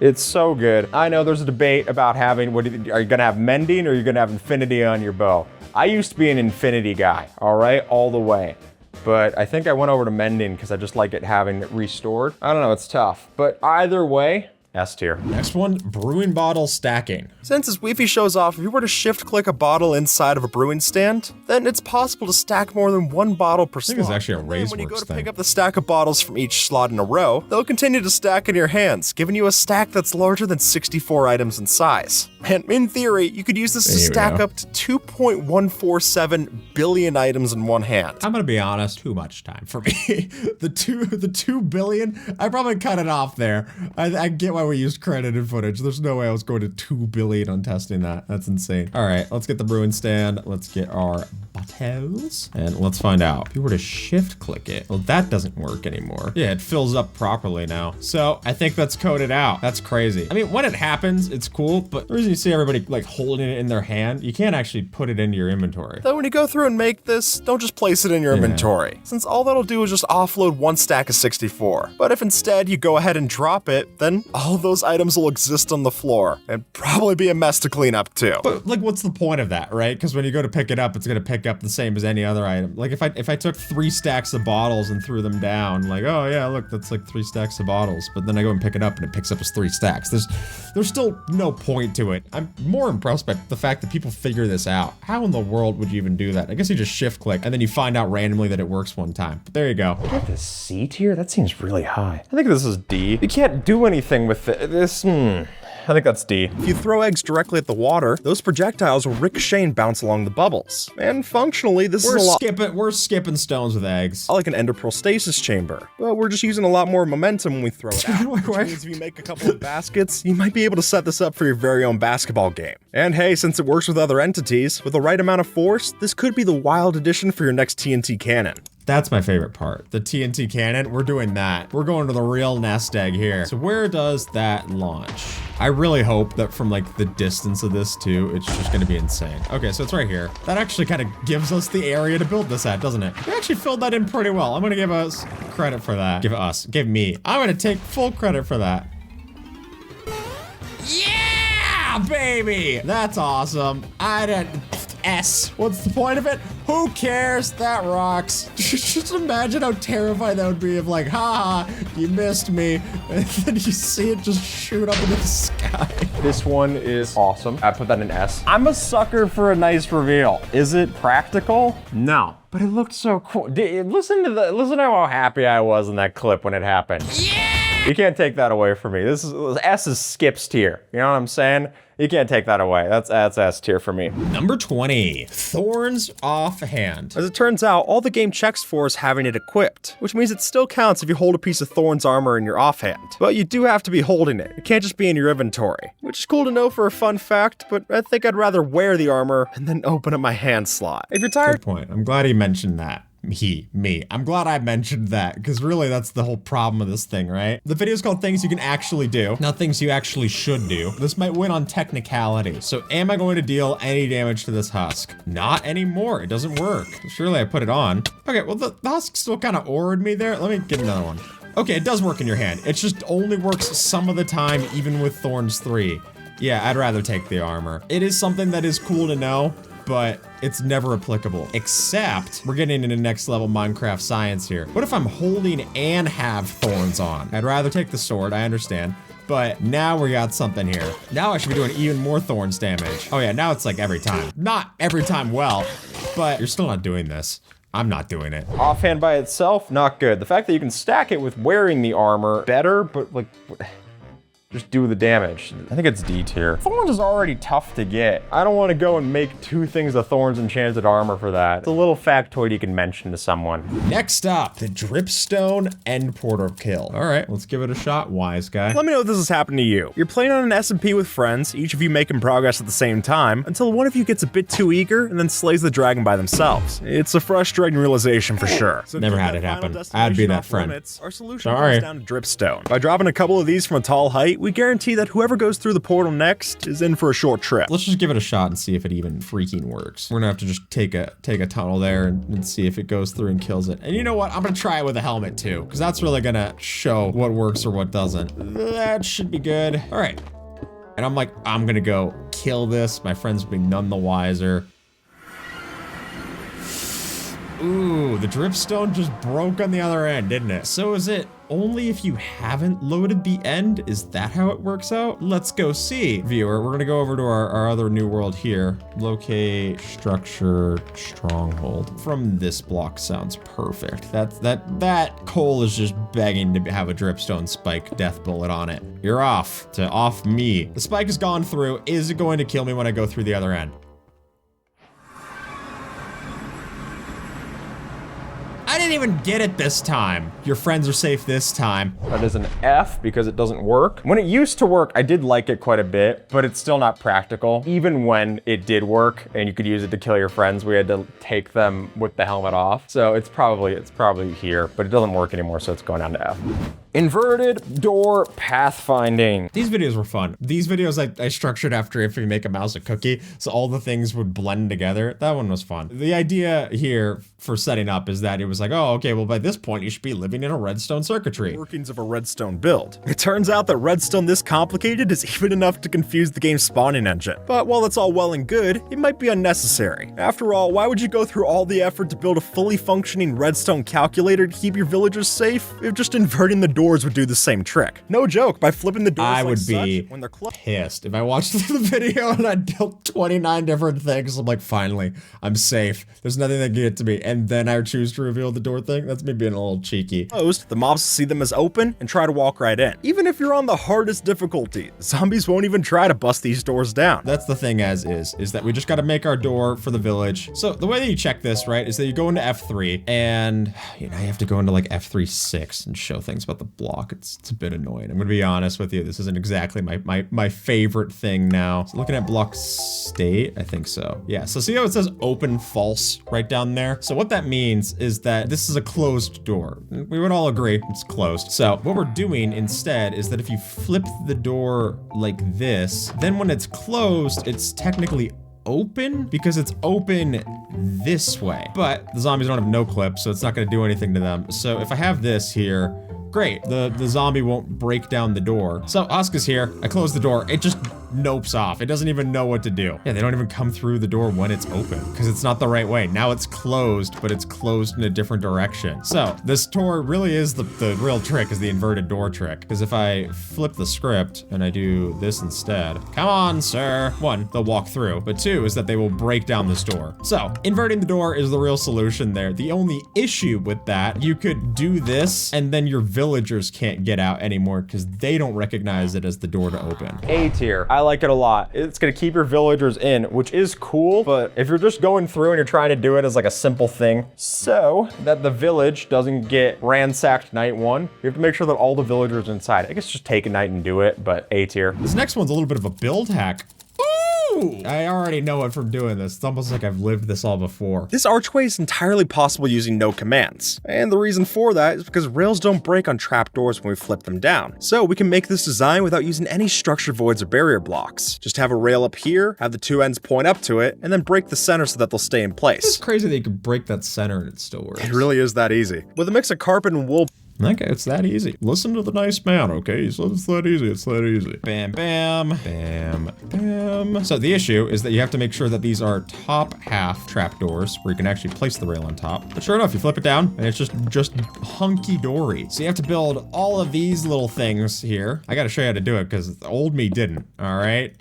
it's so good. I know there's a debate about having, are you gonna have mending or are you gonna have infinity on your bow? I used to be an infinity guy, all right, all the way. But I think I went over to mending because I just like it having it restored. I don't know, it's tough. But either way, S tier. Next one, brewing bottle stacking. Since as Wi-Fi shows off, if you were to shift click a bottle inside of a brewing stand, then it's possible to stack more than 1 bottle per slot. I think it's actually a And then when you go Razeworks to thing. pick up the stack of bottles from each slot in a row, they'll continue to stack in your hands, giving you a stack that's larger than 64 items in size. And in theory, you could use this to There you stack go. up to 2.147 billion items in one hand. I'm gonna be honest, too much time for me. the 2 billion, I probably cut it off there. I get why we used credited footage. There's no way I was going to 2 billion on testing that. That's insane. All right, let's get the brewing stand. Let's get our bottles and let's find out. If you were to shift click it, well, that doesn't work anymore. Yeah, it fills up properly now. So I think that's coded out. That's crazy. I mean, when it happens, it's cool, but the reason you see everybody like holding it in their hand, you can't actually put it into your inventory. Though when you go through and make this, don't just place it in your inventory, since all that'll do is just offload 1 stack of 64. But if instead you go ahead and drop it, then all those items will exist on the floor and probably be a mess to clean up too. But like, what's the point of that, right? Because when you go to pick it up, it's gonna pick up the same as any other item. Like if I took 3 stacks of bottles and threw them down, like, oh yeah, look, that's like 3 stacks of bottles. But then I go and pick it up and it picks up as 3 stacks. There's still no point to it. I'm more impressed by the fact that people figure this out. How in the world would you even do that? I guess you just shift click and then you find out randomly that it works one time. But there you go. The C tier? That seems really high. I think this is D. You can't do anything with this. I think that's D. If you throw eggs directly at the water, those projectiles will ricochet and bounce along the bubbles. And functionally, this is a lot We're skipping stones with eggs. like an enderpearl stasis chamber. But we're just using a lot more momentum when we throw it out. Which Wait. means if you make a couple of baskets, you might be able to set this up for your very own basketball game. And hey, since it works with other entities, with the right amount of force, this could be the wild addition for your next TNT cannon. That's my favorite part. The TNT cannon, we're doing that. We're going to the real nest egg here. So where does that launch? I really hope that from like the distance of this too, it's just gonna be insane. Okay, so it's right here. That actually kind of gives us the area to build this at, doesn't it? We actually filled that in pretty well. I'm gonna give us credit for that. Give me. I'm gonna take full credit for that. Yeah, baby! That's awesome. I didn't... S. What's the point of it? Who cares? That rocks. Just imagine how terrified that would be of like, haha, you missed me. And then you see it just shoot up into the sky. This one is awesome. I put that in S. I'm a sucker for a nice reveal. Is it practical? No. But it looked so cool. Listen to how happy I was in that clip when it happened. Yeah! You can't take that away from me. S is skips tier. You know what I'm saying? You can't take that away. That's S tier for me. Number 20, Thorns Offhand. As it turns out, all the game checks for is having it equipped, which means it still counts if you hold a piece of Thorn's armor in your offhand. But you do have to be holding it. It can't just be in your inventory, which is cool to know for a fun fact, but I think I'd rather wear the armor and then open up my hand slot. If you're tired, Good point. I'm glad he mentioned that. Me. I'm glad I mentioned that, because really that's the whole problem of this thing, right? The video is called Things You Can Actually Do, not Things You Actually Should Do. This might win on technicality. So am I going to deal any damage to this husk? Not anymore. It doesn't work. Surely I put it on. Okay, well the husk still kind of ordered me there. Let me get another one. Okay, it does work in your hand. It just only works some of the time, even with Thorns 3. Yeah, I'd rather take the armor. It is something that is cool to know, but it's never applicable, except we're getting into next level Minecraft science here. What if I'm holding and have thorns on? I'd rather take the sword, I understand, but now we got something here. Now I should be doing even more thorns damage. Oh yeah, now it's like every time. Not every time well, but you're still not doing this. I'm not doing it. Offhand by itself, not good. The fact that you can stack it with wearing the armor, better, but like... just do the damage. I think it's D tier. Thorns is already tough to get. I don't want to go and make 2 things of Thorns enchanted armor for that. It's a little factoid you can mention to someone. Next up, the Dripstone End Portal kill. All right, let's give it a shot, wise guy. Let me know if this has happened to you. You're playing on an SMP with friends, each of you making progress at the same time, until one of you gets a bit too eager and then slays the dragon by themselves. It's a frustrating realization for sure. So Never had it happen. I'd be that friend. Our solution Sorry. comes down to Dripstone. By dropping a couple of these from a tall height, we guarantee that whoever goes through the portal next is in for a short trip. Let's just give it a shot and see if it even freaking works. We're gonna have to just take a tunnel there and see if it goes through and kills it. And you know what? I'm gonna try it with a helmet too, because that's really gonna show what works or what doesn't. That should be good. All right. And I'm like, I'm gonna go kill this. My friends will be none the wiser. Ooh, the dripstone just broke on the other end, didn't it? So is it only if you haven't loaded the end? Is that how it works out? Let's go see. Viewer, we're gonna go over to our other new world here. Locate structure stronghold. From this block sounds perfect. That coal is just begging to have a dripstone spike death bullet on it. You're off to off me. The spike has gone through. Is it going to kill me when I go through the other end? I didn't even get it this time. Your friends are safe this time. That is an F because it doesn't work. When it used to work, I did like it quite a bit, but it's still not practical. Even when it did work and you could use it to kill your friends, we had to take them with the helmet off. So it's probably here, but it doesn't work anymore, so it's going down to F. Inverted door pathfinding. These videos were fun. These videos I structured after if you make a mouse a cookie, so all the things would blend together. That one was fun. The idea here for setting up is that it was like, oh, okay, well, by this point, you should be living in a redstone circuitry. Workings of a redstone build. It turns out that redstone this complicated is even enough to confuse the game's spawning engine. But while that's all well and good, it might be unnecessary. After all, why would you go through all the effort to build a fully functioning redstone calculator to keep your villagers safe if just inverting the doors would do the same trick? No joke, by flipping the doors I like would such, be when they're pissed if I watched the video and I built 29 different things. I'm like, finally, I'm safe. There's nothing that can get to me. And then I choose to reveal the door thing. That's me being a little cheeky. Closed, the mobs see them as open and try to walk right in. Even if you're on the hardest difficulty, zombies won't even try to bust these doors down. That's the thing is that we just got to make our door for the village. So the way that you check this, right, is that you go into F3 and you have to go into like F3.6 and show things about the block. It's a bit annoying. I'm gonna be honest with you. This isn't exactly my favorite thing now. So looking at block state, I think so. Yeah, so see how it says open false right down there? So what that means is that this is a closed door. We would all agree it's closed. So what we're doing instead is that if you flip the door like this, then when it's closed, it's technically open because it's open this way. But the zombies don't have no clip, so it's not gonna do anything to them. So if I have this here, great, the zombie won't break down the door. So Oscar's here, I close the door, it just nopes off. It doesn't even know what to do. Yeah, they don't even come through the door when it's open because it's not the right way. Now it's closed, but it's closed in a different direction. So this door really is the real trick, is the inverted door trick. Because if I flip the script and I do this instead, come on, sir. One, they'll walk through, but two is that they will break down this door. So inverting the door is the real solution there. The only issue with that, you could do this and then your villagers can't get out anymore because they don't recognize it as the door to open. A tier. I like it a lot. It's gonna keep your villagers in, which is cool, but if you're just going through and you're trying to do it as like a simple thing so that the village doesn't get ransacked night one, you have to make sure that all the villagers are inside. I guess just take a night and do it, but A tier. This next one's a little bit of a build hack. Ooh, I already know it from doing this. It's almost like I've lived this all before. This archway is entirely possible using no commands. And the reason for that is because rails don't break on trapdoors when we flip them down. So we can make this design without using any structure voids or barrier blocks. Just have a rail up here, have the two ends point up to it, and then break the center so that they'll stay in place. It's crazy that you can break that center and it still works. It really is that easy. With a mix of carpet and wool, Okay, it's that easy. Listen to the nice man, okay? So it's that easy, it's that easy. Bam, bam, bam, bam. So the issue is that you have to make sure that these are top half trapdoors where you can actually place the rail on top. But sure enough, you flip it down and it's just hunky-dory. So you have to build all of these little things here. I gotta show you how to do it because old me didn't, all right?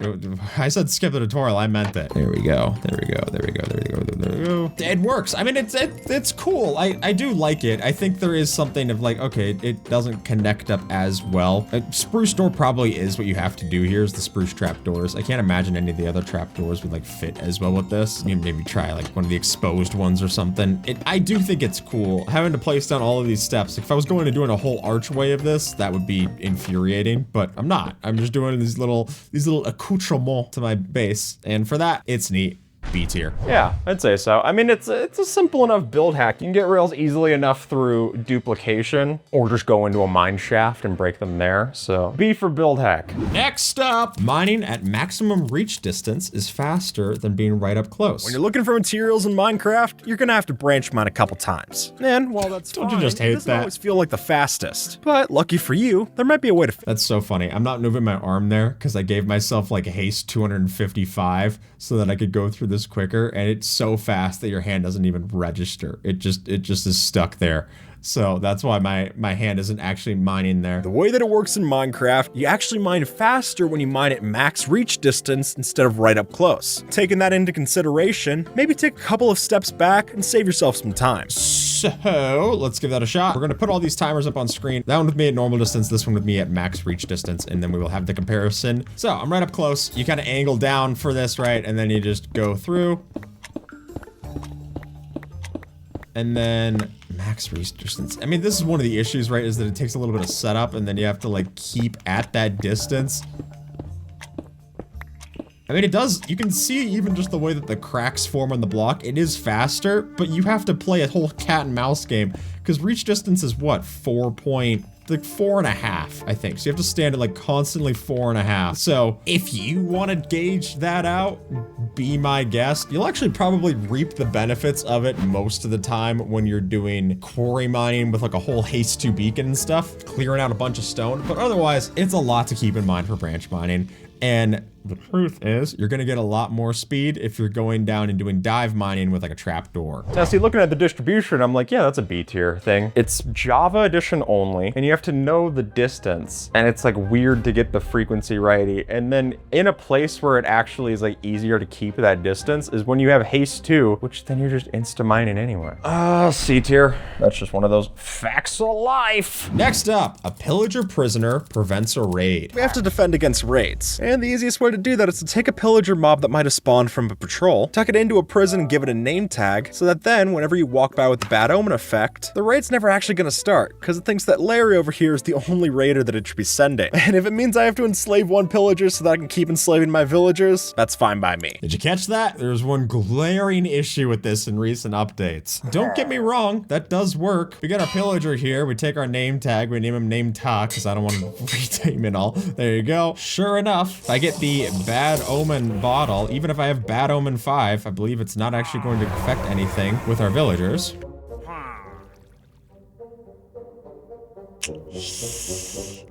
I said skip the tutorial, I meant it. There we go, there we go, there we go, there we go, there we go. 2. It works. I mean, it's cool. I do like it. I think there is something of like, okay, it doesn't connect up as well. Spruce door probably is what you have to do here is the spruce trapdoors. I can't imagine any of the other trapdoors would like fit as well with this. You maybe try like one of the exposed ones or something. I do think it's cool having to place down all of these steps. If I was going to doing a whole archway of this, that would be infuriating, but I'm not. I'm just doing these little accoutrements to my base. And for that, it's neat. B tier. Yeah, I'd say so. I mean, it's a simple enough build hack. You can get rails easily enough through duplication or just go into a mine shaft and break them there. So B for build hack. Next up, mining at maximum reach distance is faster than being right up close. When you're looking for materials in Minecraft, you're gonna have to branch mine a couple times. And while that's Don't fine, you just hate it doesn't that? always feel like the fastest. But lucky for you, there might be a way to That's so funny. I'm not moving my arm there because I gave myself like a haste 255 so that I could go through this quicker, and it's so fast that your hand doesn't even register. It just is stuck there. So that's why my hand isn't actually mining there. The way that it works in Minecraft, you actually mine faster when you mine at max reach distance instead of right up close. Taking that into consideration, maybe take a couple of steps back and save yourself some time. So let's give that a shot. We're gonna put all these timers up on screen. That one with me at normal distance, this one with me at max reach distance, and then we will have the comparison. So I'm right up close. You kind of angle down for this, right? And then you just go through. And then max reach distance. I mean, this is one of the issues, right? Is that it takes a little bit of setup and then you have to like keep at that distance. I mean, it does, you can see even just the way that the cracks form on the block, it is faster, but you have to play a whole cat and mouse game because reach distance is what, 4.5, I think. So you have to stand at like constantly 4.5. So if you want to gauge that out, be my guest. You'll actually probably reap the benefits of it most of the time when you're doing quarry mining with like a whole haste 2 beacon and stuff, clearing out a bunch of stone. But otherwise, it's a lot to keep in mind for branch mining. And the truth is, you're gonna get a lot more speed if you're going down and doing dive mining with like a trapdoor. Now see, looking at the distribution, I'm like, yeah, that's a B tier thing. It's Java edition only, and you have to know the distance, and it's like weird to get the frequency right. And then in a place where it actually is like easier to keep that distance is when you have haste 2, which then you're just insta mining anyway. C tier. That's just one of those facts of life. Next up, a pillager prisoner prevents a raid. We have to defend against raids. And the easiest way to do that is to take a pillager mob that might have spawned from a patrol, tuck it into a prison and give it a name tag, so that then whenever you walk by with the bad omen effect, the raid's never actually gonna start, because it thinks that Larry over here is the only raider that it should be sending. And if it means I have to enslave one pillager so that I can keep enslaving my villagers, that's fine by me. Did you catch that? There's one glaring issue with this in recent updates. Don't get me wrong, that does work. We get our pillager here, we take our name tag, we name him Name Ta, because I don't want to rename it all. There you go. Sure enough, if I get the Bad Omen bottle, even if I have Bad Omen 5, I believe it's not actually going to affect anything with our villagers.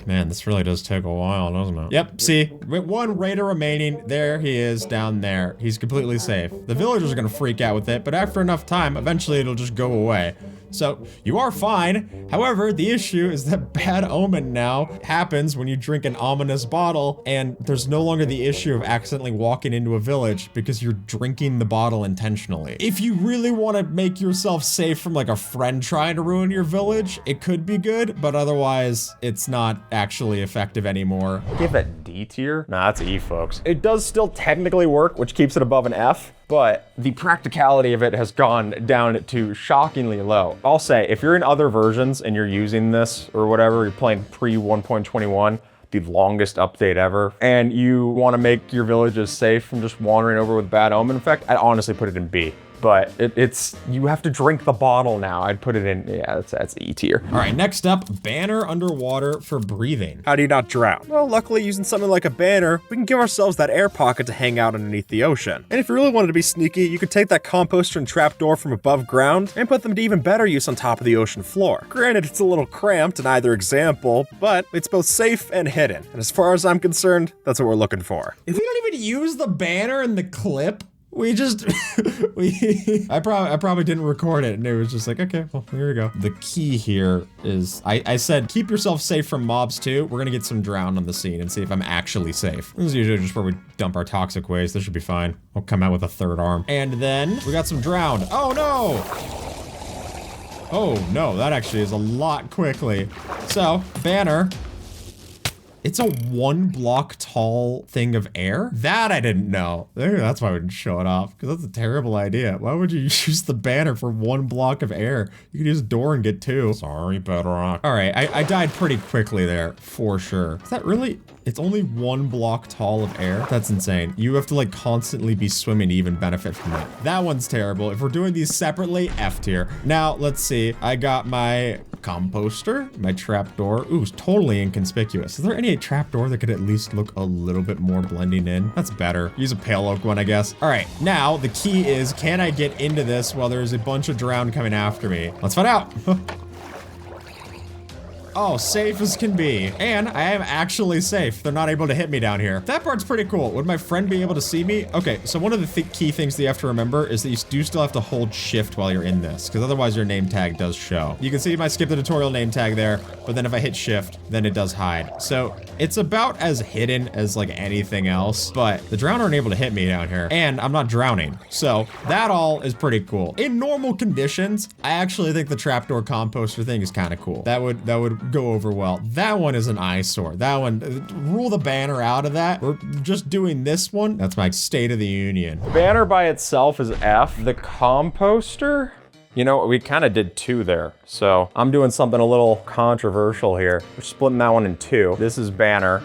Man, this really does take a while, doesn't it? Yep, see, with one raider remaining, there he is down there. He's completely safe. The villagers are gonna freak out with it, but after enough time, eventually it'll just go away. So, you are fine. However, the issue is that Bad Omen now happens when you drink an ominous bottle, and there's no longer the issue of accidentally walking into a village because you're drinking the bottle intentionally. If you really want to make yourself safe from like a friend trying to ruin your village, it could be good, but otherwise, it's not actually effective anymore. Give it D tier? Nah, that's E, folks. It does still technically work, which keeps it above an F, but the practicality of it has gone down to shockingly low. I'll say, if you're in other versions and you're using this or whatever, you're playing pre 1.21, the longest update ever, and you want to make your villages safe from just wandering over with Bad Omen effect, I'd honestly put it in B. But it's, you have to drink the bottle now. I'd put it in, yeah, that's E tier. All right, next up, banner underwater for breathing. How do you not drown? Well, luckily using something like a banner, we can give ourselves that air pocket to hang out underneath the ocean. And if you really wanted to be sneaky, you could take that composter and trapdoor from above ground and put them to even better use on top of the ocean floor. Granted, it's a little cramped in either example, but it's both safe and hidden. And as far as I'm concerned, that's what we're looking for. If we don't even use the banner in the clip, We just, I probably didn't record it, and it was just like, okay, well, here we go. The key here is, I said, keep yourself safe from mobs too. We're gonna get some drown on the scene and see if I'm actually safe. This is usually just where we dump our toxic waste. This should be fine. I'll come out with a third arm. And then we got some drown. Oh no! Oh no, that actually is a lot quickly. So, banner. It's a 1 block tall thing of air? That I didn't know. That's why I wouldn't show it off, because that's a terrible idea. Why would you use the banner for 1 block of air? You could use a door and get 2. Sorry, Bedrock. All right, I died pretty quickly there, for sure. Is that really? It's only 1 block tall of air? That's insane. You have to like constantly be swimming to even benefit from it. That one's terrible. If we're doing these separately, F tier. Now, let's see. I got my composter, my trapdoor. Ooh, it's totally inconspicuous. Is there any trapdoor that could at least look a little bit more blending in? That's better. Use a pale oak one, I guess. All right, now the key is, can I get into this while there's a bunch of drown coming after me? Let's find out. Oh, safe as can be. And I am actually safe. They're not able to hit me down here. That part's pretty cool. Would my friend be able to see me? Okay, so one of the key things that you have to remember is that you do still have to hold shift while you're in this, because otherwise your name tag does show. You can see my skip the tutorial name tag there, but then if I hit shift, then it does hide. So it's about as hidden as like anything else, but the drown aren't able to hit me down here, and I'm not drowning. So that all is pretty cool. In normal conditions, I actually think the trapdoor composter thing is kind of cool. That would go over well. That one is an eyesore. That one, rule the banner out of that. We're just doing this one. That's my State of the Union. Banner by itself is F. The composter? You know, we kind of did 2 there. So I'm doing something a little controversial here. We're splitting that one in 2. This is banner,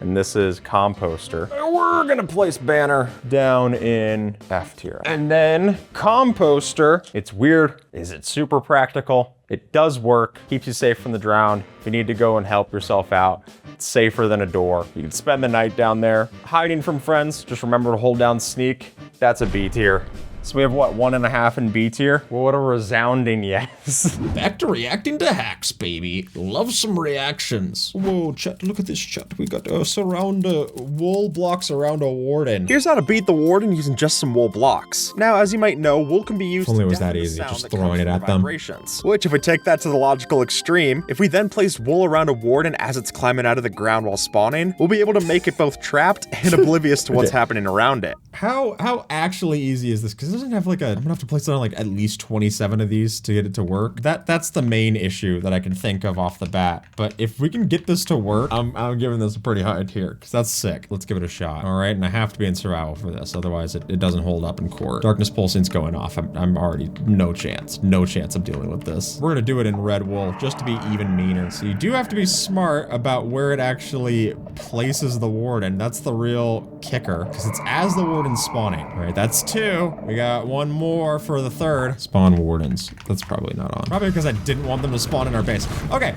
and this is composter. And we're gonna place banner down in F tier. And then composter, it's weird. Is it super practical? It does work, keeps you safe from the drown. If you need to go and help yourself out, it's safer than a door. You can spend the night down there. Hiding from friends, just remember to hold down sneak. That's a B tier. So we have what, 1.5 in B tier? Well, what a resounding yes. Back to reacting to hacks, baby. Love some reactions. Whoa, chat, look at this chat. We got wool blocks around a warden. Here's how to beat the warden using just some wool blocks. Now, as you might know, wool can be used If only to it was that deafen the easy, sound just that throwing comes it from at the them. vibrations. Which, if we take that to the logical extreme, if we then place wool around a warden as it's climbing out of the ground while spawning, we'll be able to make it both trapped and oblivious to what's happening around it. How actually easy is this? Because it doesn't have like I'm gonna have to place it on like at least 27 of these to get it to work. That's the main issue that I can think of off the bat. But if we can get this to work, I'm giving this a pretty high tier, because that's sick. Let's give it a shot. All right, and I have to be in survival for this, otherwise it doesn't hold up in court. Darkness pulsing's going off. I'm already no chance of dealing with this. We're gonna do it in red wool just to be even meaner. So you do have to be smart about where it actually places the warden. That's the real kicker, because it's as the warden's spawning. All right, that's 2. We got 1 more for the 3rd. Spawn wardens. That's probably not on. Probably because I didn't want them to spawn in our base. Okay.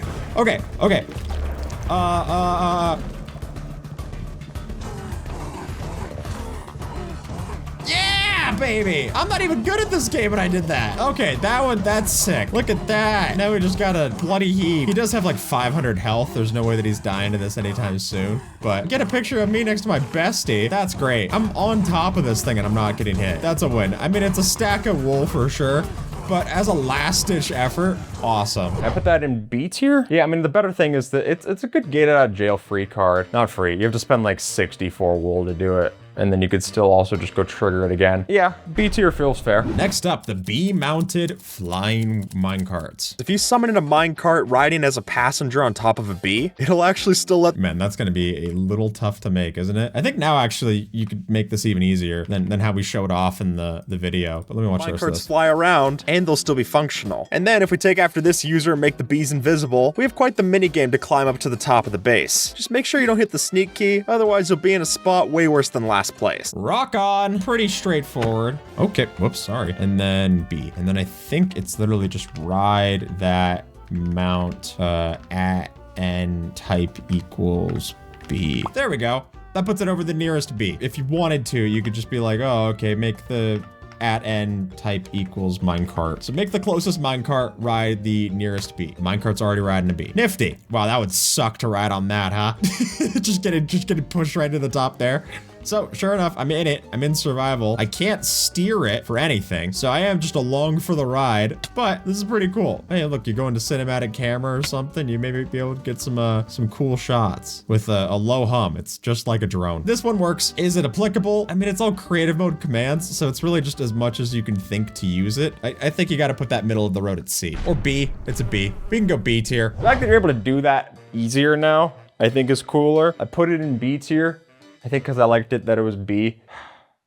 Yeah, baby! I'm not even good at this game, and I did that. Okay, that's sick. Look at that. Now we just got a bloody heap. He does have like 500 health. There's no way that he's dying to this anytime soon. But get a picture of me next to my bestie. That's great. I'm on top of this thing and I'm not getting hit. That's a win. I mean, it's a stack of wool for sure, but as a last-ditch effort, awesome. I put that in B tier? Yeah, I mean, the better thing is that it's a good get out of jail free card. Not free. You have to spend like 64 wool to do it. And then you could still also just go trigger it again. Yeah, B tier feels fair. Next up, the bee-mounted flying minecarts. If you summon in a minecart riding as a passenger on top of a bee, it'll actually still let— Man, that's gonna be a little tough to make, isn't it? I think now actually you could make this even easier than how we showed off in the video. But let me watch the rest of minecarts this. fly around, and they'll still be functional. And then if we take after this user and make the bees invisible, we have quite the mini game to climb up to the top of the base. Just make sure you don't hit the sneak key, otherwise you'll be in a spot way worse than last place. Rock on. Pretty straightforward. Okay, whoops, sorry. And then B. And then I think it's literally just ride that mount at N type equals B. There we go. That puts it over the nearest B. If you wanted to, you could just be like, oh, okay, make the at N type equals minecart. So make the closest minecart ride the nearest B. Minecart's already riding a B. Nifty. Wow, that would suck to ride on that, huh? just getting pushed right to the top there. So sure enough, I'm in it. I'm in survival. I can't steer it for anything. So I am just along for the ride, but this is pretty cool. Hey, look, you go into cinematic camera or something. You maybe be able to get some cool shots with a low hum. It's just like a drone. This one works. Is it applicable? I mean, it's all creative mode commands, so it's really just as much as you can think to use it. I think you got to put that middle of the road at C or B. It's a B. We can go B tier. The fact that you're able to do that easier now, I think is cooler. I put it in B tier, I think because I liked it that it was B.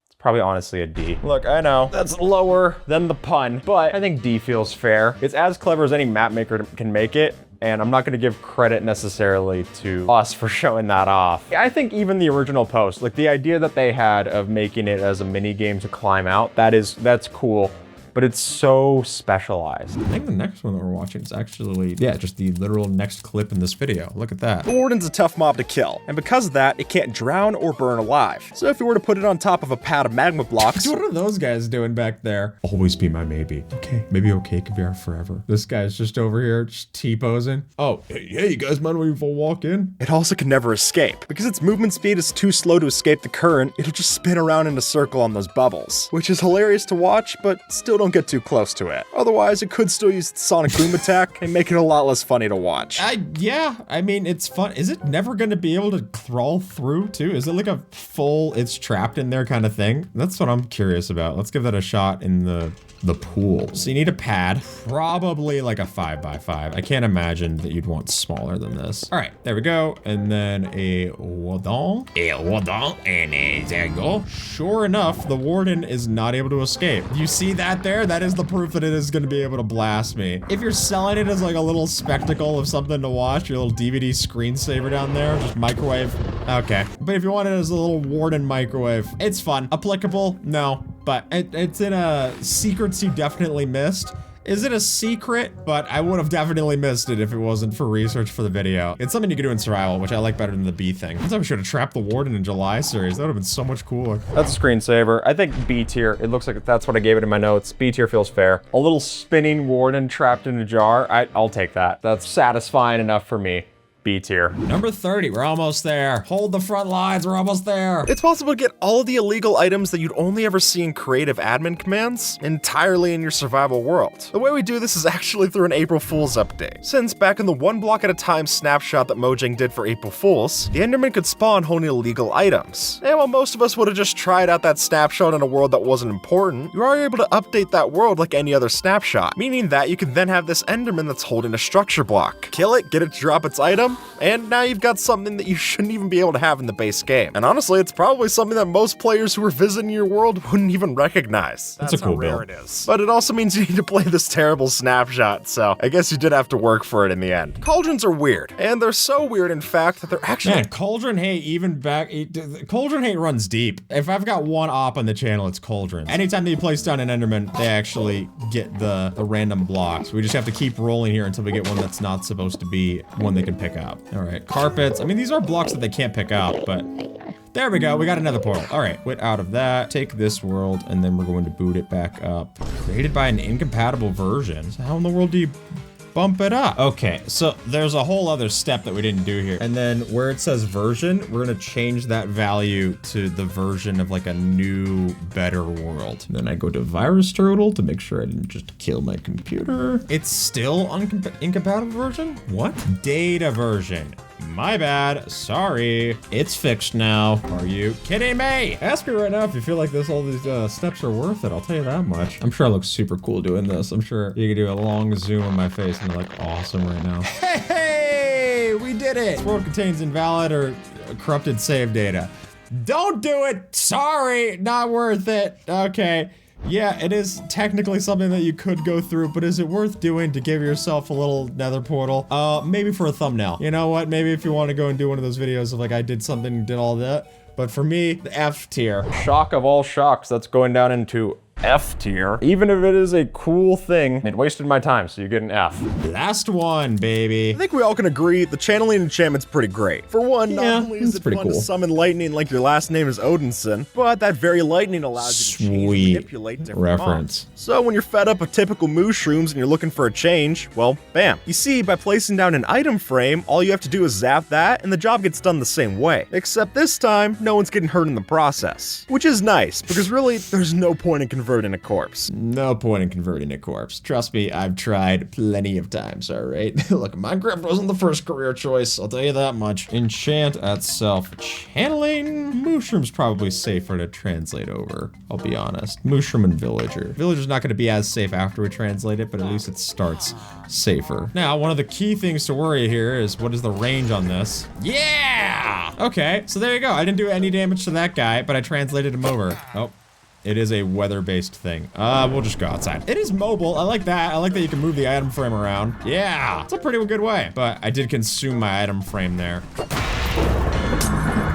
It's probably honestly a D. Look, I know that's lower than the pun, but I think D feels fair. It's as clever as any map maker can make it, and I'm not gonna give credit necessarily to us for showing that off. I think even the original post, like the idea that they had of making it as a mini game to climb out, that's cool. But it's so specialized. I think the next one that we're watching is actually, yeah, just the literal next clip in this video. Look at that. The Warden's a tough mob to kill, and because of that, it can't drown or burn alive. So if you were to put it on top of a pad of magma blocks... What are those guys doing back there? Always be my maybe. Okay, maybe okay could be our forever. This guy's just over here, just T-posing. Oh, hey, you guys mind when we walk in? It also can never escape. Because its movement speed is too slow to escape the current, it'll just spin around in a circle on those bubbles. Which is hilarious to watch, but still don't get too close to it. Otherwise, it could still use its sonic boom attack and make it a lot less funny to watch. Yeah, I mean, it's fun. Is it never going to be able to crawl through too? Is it like a full, it's trapped in there kind of thing? That's what I'm curious about. Let's give that a shot in the pool. So you need a pad, probably like a 5x5. I can't imagine that you'd want smaller than this. All right, there we go. And then a warden, and a Jaeger. Sure enough, the warden is not able to escape. You see that there? That is the proof that it is going to be able to blast me. If you're selling it as like a little spectacle of something to watch, your little DVD screensaver down there, just microwave. Okay. But if you want it as a little warden microwave, it's fun. Applicable? No. But it's in a secrets you definitely missed. Is it a secret? But I would have definitely missed it if it wasn't for research for the video. It's something you can do in survival, which I like better than the B thing. I thought we should have trapped the warden in July series. That would have been so much cooler. That's a screensaver. I think B tier. It looks like that's what I gave it in my notes. B tier feels fair. A little spinning warden trapped in a jar. I'll take that. That's satisfying enough for me. B tier. Number 30, we're almost there. Hold the front lines, we're almost there. It's possible to get all of the illegal items that you'd only ever see in creative admin commands entirely in your survival world. The way we do this is actually through an April Fool's update. Since back in the 1 block at a time snapshot that Mojang did for April Fools, the Enderman could spawn only illegal items. And while most of us would have just tried out that snapshot in a world that wasn't important, you are able to update that world like any other snapshot, meaning that you can then have this Enderman that's holding a structure block. Kill it, get it to drop its item, and now you've got something that you shouldn't even be able to have in the base game. And honestly, it's probably something that most players who are visiting your world wouldn't even recognize. That's a cool how rare build. it is. But it also means you need to play this terrible snapshot, so I guess you did have to work for it in the end. Cauldrons are weird, and they're so weird in fact that they're actually— Man, Cauldron Hate Cauldron Hate runs deep. If I've got one op on the channel, it's Cauldrons. Anytime that you place down an Enderman, they actually get the random blocks. We just have to keep rolling here until we get one that's not supposed to be one they can pick up. All right, carpets. I mean, these are blocks that they can't pick up, but there we go. We got another portal. All right, quit out of that. Take this world, and then we're going to boot it back up. Created by an incompatible version. So how in the world do you bump it up? Okay, so there's a whole other step that we didn't do here. And then where it says version, we're gonna change that value to the version of like a new, better world. And then I go to virus turtle to make sure I didn't just kill my computer. It's still incompatible version? What? Data version. My bad, sorry. It's fixed now. Are you kidding me? Ask me right now if you feel like all these steps are worth it. I'll tell you that much. I'm sure I look super cool doing this. I'm sure you could do a long zoom on my face and look awesome right now. Hey, we did it. This world contains invalid or corrupted save data. Don't do it. Sorry, not worth it. Okay. Yeah, it is technically something that you could go through, but is it worth doing to give yourself a little nether portal? Maybe for a thumbnail. You know what? Maybe if you want to go and do one of those videos of like I did something, did all that. But for me, the F tier. Shock of all shocks, that's going down into F tier. Even if it is a cool thing, it wasted my time, so you get an F. Last one, baby. I think we all can agree the channeling enchantment's pretty great. For one, not only is it's it pretty fun to cool. summon lightning like your last name is Odinson, but that very lightning allows you to change and manipulate different reference. mobs. So when you're fed up with typical mushrooms and you're looking for a change, well, bam. You see, by placing down an item frame, all you have to do is zap that, and the job gets done the same way. Except this time, no one's getting hurt in the process. Which is nice, because really, there's no point in converting a corpse. No point in converting a corpse. Trust me, I've tried plenty of times, alright? Look, Minecraft wasn't the first career choice, I'll tell you that much. Enchant at self-channeling? Mushroom's probably safer to translate over, I'll be honest. Mushroom and Villager. Villager's not gonna be as safe after we translate it, but at least it starts safer. Now, one of the key things to worry here is what is the range on this? Yeah! Okay, so there you go. I didn't do any damage to that guy, but I translated him over. Oh. It is a weather-based thing. We'll just go outside. It is mobile. I like that. I like that you can move the item frame around. Yeah, it's a pretty good way. But I did consume my item frame there.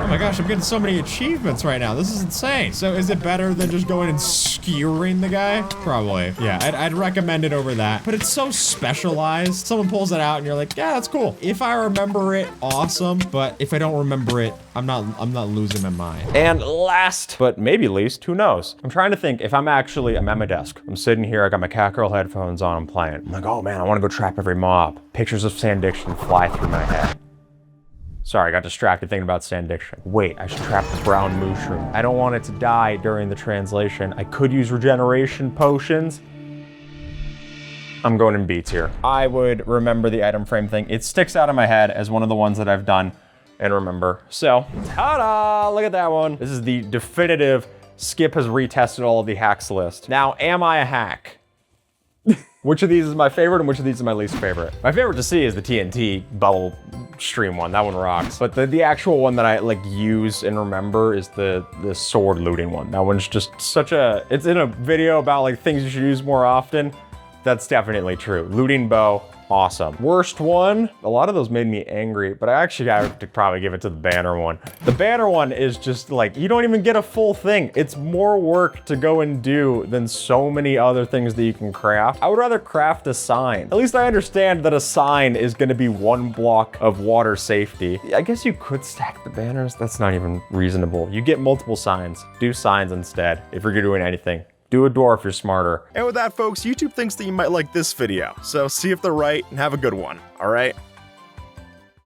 Oh my gosh, I'm getting so many achievements right now. This is insane. So is it better than just going and skewering the guy? Probably. Yeah, I'd recommend it over that. But it's so specialized. Someone pulls it out and you're like, yeah, that's cool. If I remember it, awesome. But if I don't remember it, I'm not losing my mind. And last, but maybe least, who knows? I'm trying to think if I'm at my desk. I'm sitting here, I got my Cachero headphones on, I'm playing. I'm like, oh man, I wanna go trap every mob. Pictures of Sandiction fly through my head. Sorry, I got distracted thinking about Sandiction. Wait, I should trap the brown mushroom. I don't want it to die during the translation. I could use regeneration potions. I'm going in beats here. I would remember the item frame thing. It sticks out in my head as one of the ones that I've done and remember. So, ta-da! Look at that one. This is the definitive Skip has retested all of the hacks list. Now, am I a hack? Which of these is my favorite and which of these is my least favorite? My favorite to see is the TNT bubble stream one. That one rocks. But the actual one that I like use and remember is the sword looting one. That one's just such a, it's in a video about like things you should use more often. That's definitely true. Looting bow, awesome. Worst one, a lot of those made me angry, but I actually have to probably give it to the banner one. The banner one is just like, you don't even get a full thing. It's more work to go and do than so many other things that you can craft. I would rather craft a sign. At least I understand that a sign is gonna be 1 block of water safety. I guess you could stack the banners. That's not even reasonable. You get multiple signs. Do signs instead if you're doing anything. Do a door if you're smarter. And with that, folks, YouTube thinks that you might like this video. So see if they're right and have a good one, all right?